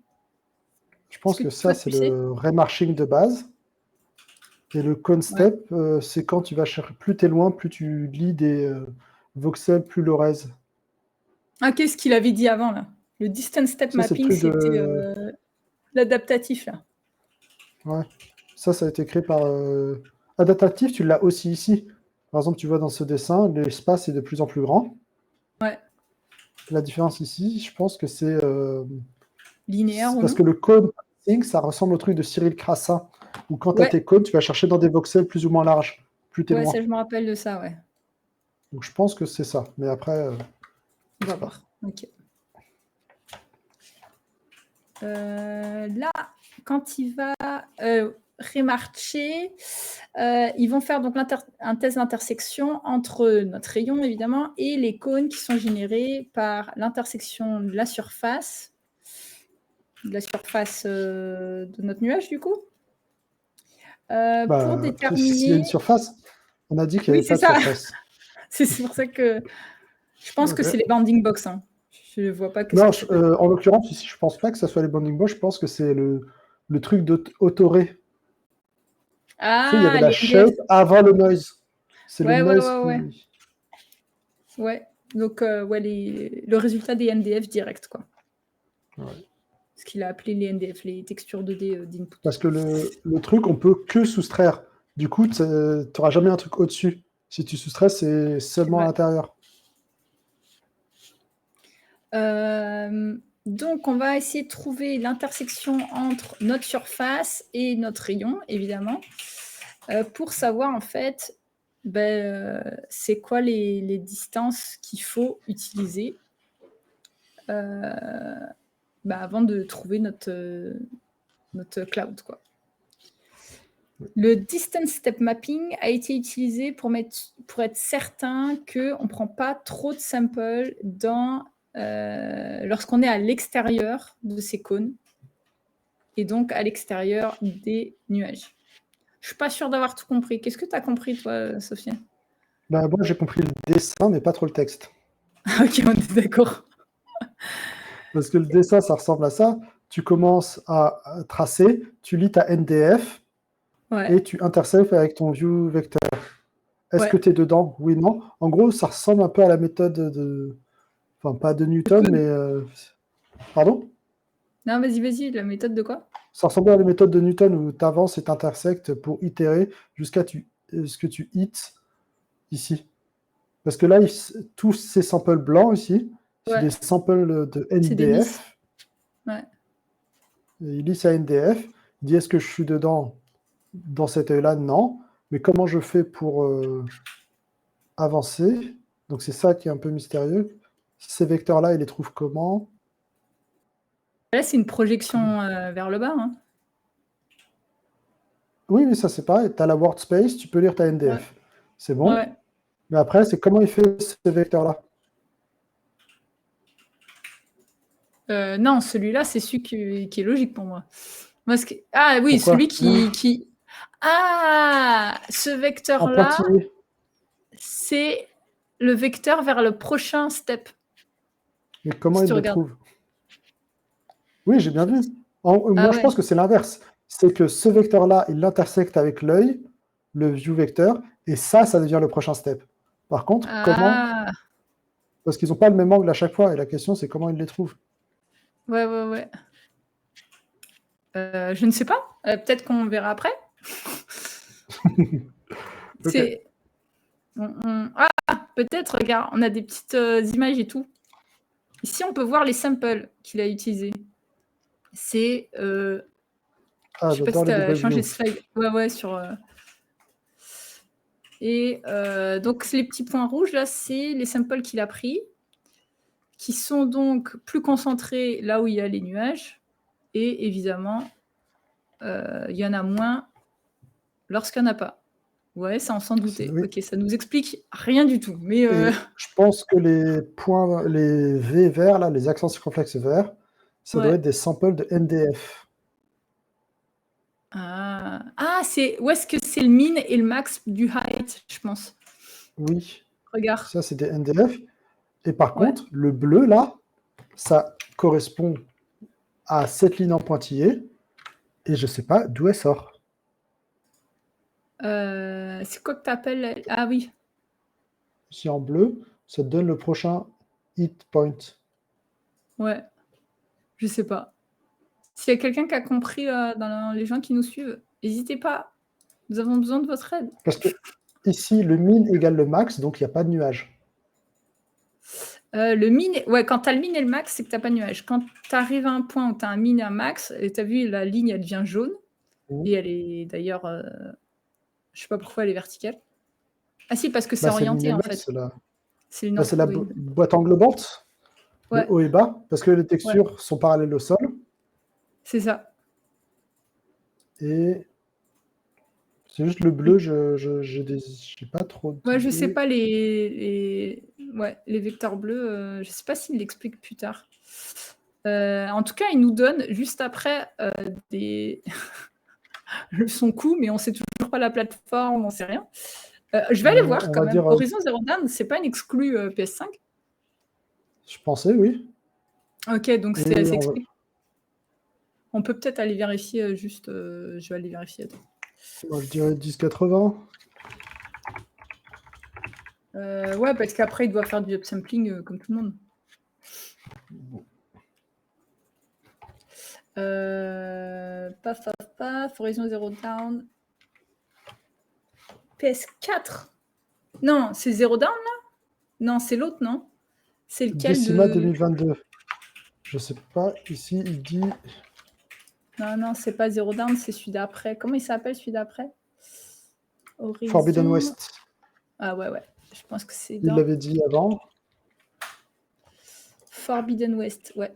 Je pense que ça, c'est le remarching de base. Et le cone step, c'est quand tu vas chercher, plus tu es loin, plus tu lis des voxels plus low res. Ah, qu'est-ce qu'il avait dit avant, là? Le distance step mapping, c'était l'adaptatif, là. Ouais. Ça a été créé par... Adaptatif, tu l'as aussi ici. Par exemple, tu vois dans ce dessin, l'espace est de plus en plus grand. Ouais. La différence ici, je pense que c'est... linéaire ou parce non? que le cone, ça ressemble au truc de Cyril Crassin, où quand tu as tes cônes, tu vas chercher dans des voxels plus ou moins larges, plus tu es loin. Ça, je me rappelle de ça, ouais. Donc je pense que c'est ça, mais après... on va voir, ok. Là, quand il va remarcher, ils vont faire donc un test d'intersection entre notre rayon, évidemment, et les cônes qui sont générés par l'intersection de la surface de notre nuage, du coup. Pour déterminer... S'il y a une surface, on a dit qu'il n'y avait pas de surface. C'est pour ça que je pense que c'est les bounding box. Hein. Je ne vois pas que non, en l'occurrence, ici, je ne pense pas que ce soit les bounding box, je pense que c'est le truc d'autoré. Ah, il y avait la shape avant le noise. C'est le noise Ouais, donc le résultat des NDF direct, quoi. Ouais. Ce qu'il a appelé les NDF, les textures 2D d'input. Parce que le truc, on peut que soustraire. Du coup, tu n'auras jamais un truc au-dessus. Si tu soustrais, c'est seulement à l'intérieur. Donc, on va essayer de trouver l'intersection entre notre surface et notre rayon, évidemment, pour savoir, en fait, c'est quoi les distances qu'il faut utiliser avant de trouver notre cloud, quoi. Le distance step mapping a été utilisé pour être certain qu'on ne prend pas trop de samples lorsqu'on est à l'extérieur de ces cônes et donc à l'extérieur des nuages. Je ne suis pas sûre d'avoir tout compris. Qu'est-ce que tu as compris, toi, Sophia? Moi, j'ai compris le dessin, mais pas trop le texte. Ok, on est d'accord. Parce que le dessin, ça ressemble à ça. Tu commences à tracer, tu lis ta NDF et tu interceptes avec ton view vector. Est-ce que tu es dedans? Oui, non. En gros, ça ressemble un peu à la méthode de... Enfin, pas de Newton, mais... Pardon? Non, vas-y, la méthode de quoi? Ça ressemble à la méthode de Newton où tu avances et tu intersectes pour itérer jusqu'à ce que tu hits ici. Parce que là, tous ces samples blancs ici, c'est des samples de NDF. Ouais. Il lit sa NDF, il dit est-ce que je suis dedans dans cet œil-là? Non. Mais comment je fais pour avancer? Donc c'est ça qui est un peu mystérieux. Ces vecteurs-là, il les trouve comment? Là, c'est une projection vers le bas. Hein. Oui, mais ça c'est pareil. Tu as la workspace, tu peux lire ta NDF. Ouais. C'est bon. Ouais. Mais après, c'est comment il fait ces vecteurs-là? Non, celui-là, c'est celui qui est logique pour moi. Ah oui, pourquoi? Celui qui... Ah, ce vecteur-là, c'est le vecteur vers le prochain step. Mais comment Si il tu le regardes. trouve? Oui, j'ai bien vu. Ah Moi, je ouais. pense que c'est l'inverse. C'est que ce vecteur-là, il l'intersecte avec l'œil, le view vecteur, et ça devient le prochain step. Par contre, comment? Ah, Parce qu'ils n'ont pas le même angle à chaque fois, et la question, c'est comment ils les trouvent. ouais. Je ne sais pas. Peut-être qu'on verra après. Ok. C'est. Ah, peut-être, regarde, on a des petites images et tout. Ici, on peut voir les samples qu'il a utilisés. C'est. Ah, Je sais pas si j'adore tu les as double changé view. de slide. Ouais, sur. Et donc, les petits points rouges, là, c'est les samples qu'il a pris, qui sont donc plus concentrés là où il y a les nuages. Et évidemment, il y en a moins lorsqu'il n'y en a pas. Ouais, ça, on s'en doutait. Oui. Ok, ça nous explique rien du tout. Mais Et je pense que les points, les V verts, là, les accents circonflexes verts, ça doit ouais. être des samples de NDF. C'est où est-ce que c'est le min et le max du height, je pense. Oui, Regarde. ça, c'est des NDF. Et par Ouais. contre, le bleu, là, ça correspond à cette ligne en pointillé, et je ne sais pas d'où elle sort. C'est quoi que tu appelles? Ah oui. Si en bleu, ça te donne le prochain hit point. Ouais. Je sais pas. S'il y a quelqu'un qui a compris dans les gens qui nous suivent, n'hésitez pas. Nous avons besoin de votre aide. Parce que ici, le min égale le max, donc il n'y a pas de nuage. Le min, ouais, quand tu as le min et le max, c'est que tu n'as pas de nuage. Quand tu arrives à un point où tu as un min et un max, et tu as vu, la ligne, elle devient jaune. Et elle est d'ailleurs, je sais pas pourquoi elle est verticale. Ah si, parce que c'est Bah, c'est le min et orienté le en max, fait. C'est une bah, c'est la oui. boîte englobante de Ouais, haut et bas, parce que les ouais, textures sont parallèles au sol. c'est ça. Et c'est juste le bleu, j'ai pas trop Ouais, je sais d'idées. pas les vecteurs bleus, je sais pas s'il l'explique plus tard. En tout cas, il nous donne juste après des son coût, mais on sait toujours pas la plateforme, on sait rien. Je vais aller voir On quand va même. dire, Horizon Zero Dawn, c'est pas une exclue PS5. je pensais, oui. Ok, donc Et ça explique. On peut peut-être aller vérifier juste. Je vais aller vérifier. moi, je dirais 1080. Ouais, parce qu'après, il doit faire du upsampling comme tout le monde. Paf, Horizon Zero Dawn. PS4. Non, c'est Zero Dawn là? Non, c'est l'autre, non? C'est lequel Decima de. 2022. Je sais pas, ici, il dit... Non, c'est pas Zero Dawn, c'est celui d'après. Comment il s'appelle celui d'après? Forbidden Horizon. West. Ah ouais. Je pense que c'est Il dans l'avait dit avant. Forbidden West. Ouais.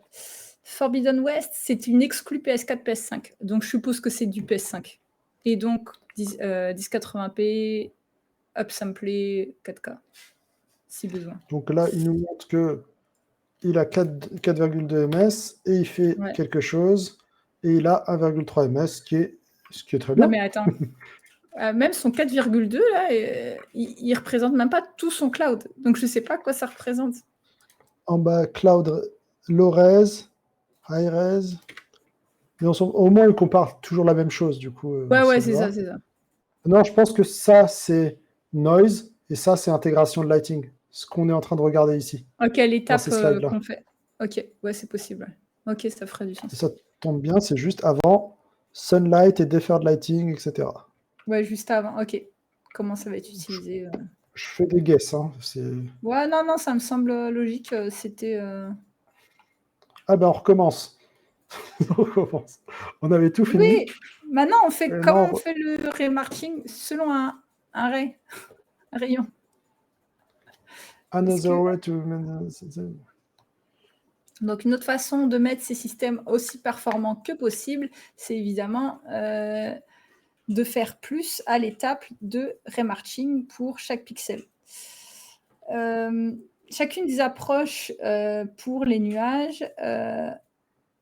Forbidden West, c'est une exclue PS4, PS5. Donc je suppose que c'est du PS5. Et donc 1080p, upsamplé 4K, si besoin. Donc là, il nous montre que il a 4,2 ms et il fait Ouais. quelque chose. Et il a 1,3 ms, ce qui est très Non bien. mais attends. Même son 4,2 là, il représente même pas tout son cloud. Donc je sais pas quoi ça représente. En bas, cloud low res, high res. Mais au moins, il compare toujours la même chose, du coup, Ouais, ça c'est ça, va. c'est ça. Non, je pense que ça, c'est noise et ça, c'est intégration de lighting. Ce qu'on est en train de regarder ici, Ok, dans l'étape ces slides-là. qu'on fait. Ok, ouais, c'est possible. Ok, ça ferait du Et sens. ça tombe bien, c'est juste avant sunlight et deferred lighting, etc. Ouais, juste avant. Ok. Comment ça va être utilisé Je fais des guesses. Hein. Ouais, non, ça me semble logique. C'était. Ah ben, on recommence. On recommence. On avait tout fini. Oui, maintenant on fait Et là, comment on fait le remarking selon un rayon. another way to... Donc une autre façon de mettre ces systèmes aussi performants que possible, c'est évidemment de faire plus à l'étape de remarking pour chaque pixel. Chacune des approches pour les nuages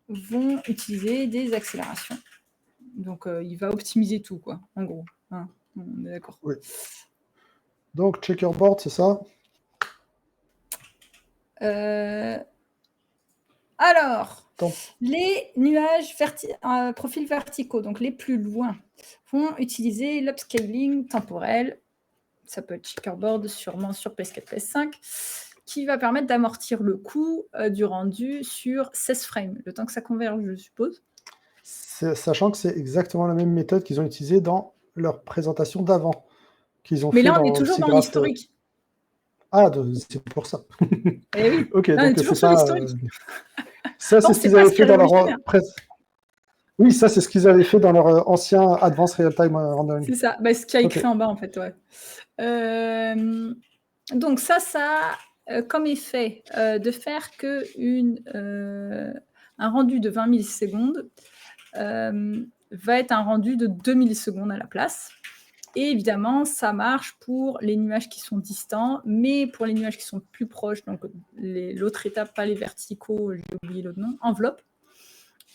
vont utiliser des accélérations. Donc, il va optimiser tout, quoi, en gros. Hein, on est d'accord. Oui. Donc, checkerboard, c'est ça? Alors, Tant- les nuages profils verticaux, donc les plus loin, vont utiliser l'upscaling temporel. Ça peut être checkerboard, sûrement sur PS4, PS5, qui va permettre d'amortir le coût du rendu sur 16 frames, le temps que ça converge, je suppose. Sachant que c'est exactement la même méthode qu'ils ont utilisée dans leur présentation d'avant, qu'ils ont Mais fait là, on est dans le toujours dans SIGGRAPH. l'historique. c'est pour ça. Eh oui, Ok, là, on est donc toujours c'est sur pas. l'historique. Ça, Bon, c'est ce c'est qu'ils pas avaient ce qui fait est dans leur révolutionnaire. Oui, ça, c'est ce qu'ils avaient fait dans leur ancien Advanced Real-Time Rendering. C'est ça, bah, ce qu'il y a écrit Ok. en bas, en fait, ouais. Donc ça a comme effet de faire que un rendu de 20 millisecondes va être un rendu de 2 millisecondes à la place. Et évidemment, ça marche pour les nuages qui sont distants, mais pour les nuages qui sont plus proches, donc l'autre étape, pas les verticaux, j'ai oublié l'autre nom, enveloppe,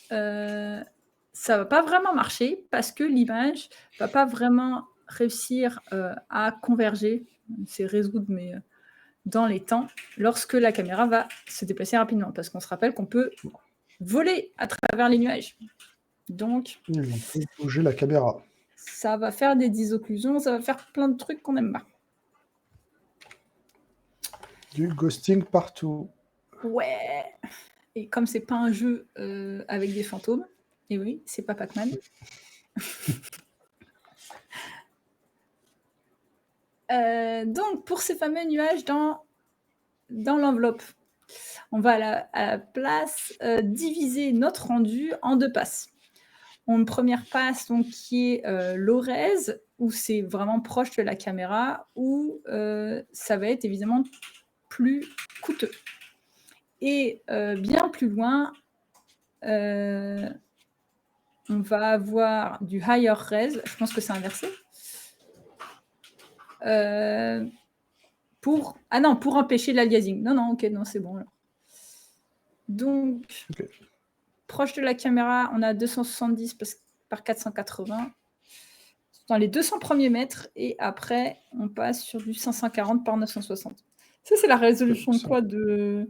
ça va pas vraiment marcher parce que l'image va pas vraiment réussir à converger, c'est résoudre, mais dans les temps, lorsque la caméra va se déplacer rapidement. Parce qu'on se rappelle qu'on peut voler à travers les nuages. Donc, On peut bouger la caméra. ça va faire des disocclusions, ça va faire plein de trucs qu'on n'aime pas. Du ghosting partout. Ouais. Et comme c'est pas un jeu avec des fantômes, et oui, c'est pas Pac-Man. Donc, pour ces fameux nuages dans l'enveloppe, on va à la place diviser notre rendu en 2 passes. Une première passe donc, qui est l'ORES, où c'est vraiment proche de la caméra, où ça va être évidemment plus coûteux. Et bien plus loin, on va avoir du higher res, je pense que c'est inversé, pour empêcher l'aliasing. Non, ok, non, c'est bon. Alors. Donc, okay. Proche de la caméra, on a 270 par 480 dans les 200 premiers mètres, et après, on passe sur du 540 par 960. Ça, c'est la résolution de quoi de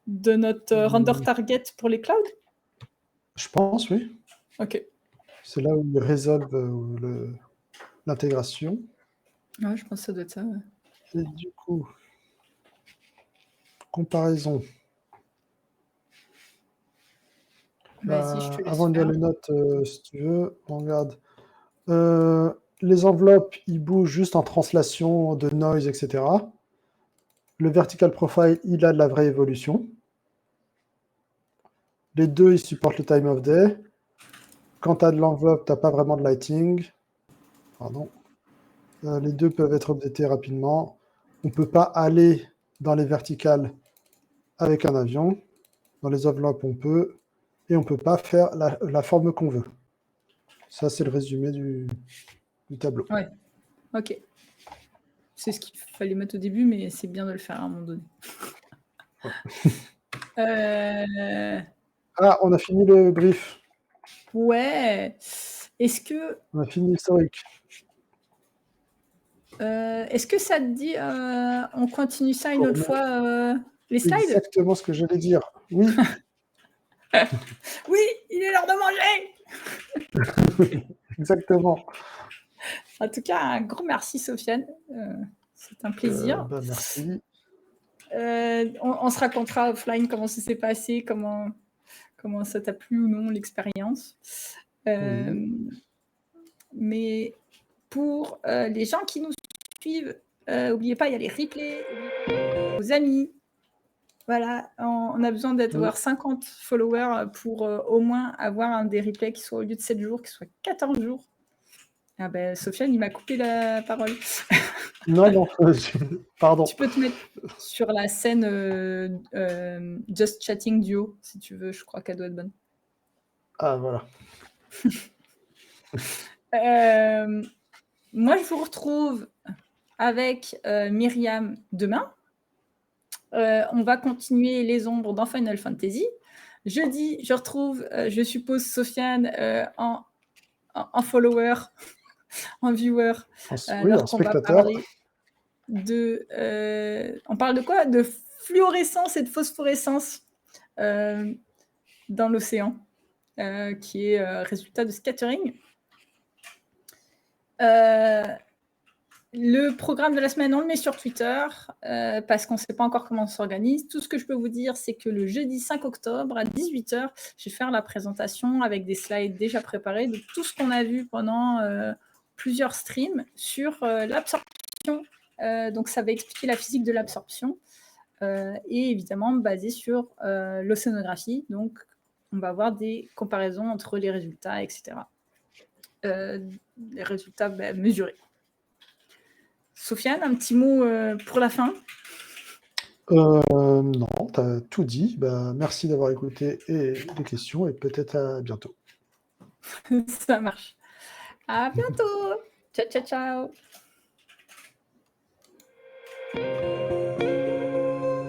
notre render target pour les clouds? Je pense, oui. Ok. C'est là où ils résolvent l'intégration. Ouais, je pense que ça doit être ça. Ouais. Et du coup, comparaison. Vas-y, je te laisse avant de faire. lire les notes, si tu veux, on regarde. Les enveloppes, ils bougent juste en translation de noise, etc. Le vertical profile, il a de la vraie évolution. Les deux, ils supportent le time of day. Quand tu as de l'enveloppe, tu n'as pas vraiment de lighting. Pardon. Les deux peuvent être updatés rapidement. On ne peut pas aller dans les verticales avec un avion. Dans les enveloppes, on peut. Et on ne peut pas faire la forme qu'on veut. Ça, c'est le résumé du tableau. Ouais, ok. C'est ce qu'il fallait mettre au début, mais c'est bien de le faire à un moment donné. Ah, on a fini le brief. Ouais. Est-ce que... On a fini l'historique. Est-ce que ça te dit, on continue ça une autre fois, les slides? Exactement ce que j'allais dire. Oui. Oui, il est l'heure de manger. Exactement. En tout cas, un grand merci, Sofiane. C'est un plaisir. Merci. On se racontera offline comment ça s'est passé, comment ça t'a plu ou non l'expérience. Oui. Mais pour les gens qui nous suivent, n'oubliez pas, il y a les replays, vos amis. Voilà, on a besoin d'avoir 50 followers pour au moins avoir un des replays qui soit au lieu de 7 jours, qui soit 14 jours. Ah ben, Sofiane, il m'a coupé la parole. Non, pardon. Tu peux te mettre sur la scène Just Chatting Duo, si tu veux, je crois qu'elle doit être bonne. Ah, voilà. Moi, je vous retrouve avec Myriam demain. On va continuer les ombres dans Final Fantasy. Jeudi, je retrouve, je suppose, Sofiane en follower, en viewer. Oui, en spectateur. On parle de quoi? De fluorescence et de phosphorescence dans l'océan, qui est résultat de scattering. Le programme de la semaine, on le met sur Twitter parce qu'on ne sait pas encore comment on s'organise. Tout ce que je peux vous dire, c'est que le jeudi 5 octobre à 18h, je vais faire la présentation avec des slides déjà préparés de tout ce qu'on a vu pendant plusieurs streams sur l'absorption. Donc, ça va expliquer la physique de l'absorption et évidemment basé sur l'océanographie. Donc, on va avoir des comparaisons entre les résultats, etc. Les résultats mesurés. Sofiane, un petit mot pour la fin? Non, tu as tout dit. Merci d'avoir écouté et les questions et peut-être à bientôt. Ça marche. À bientôt. Ciao, ciao, ciao.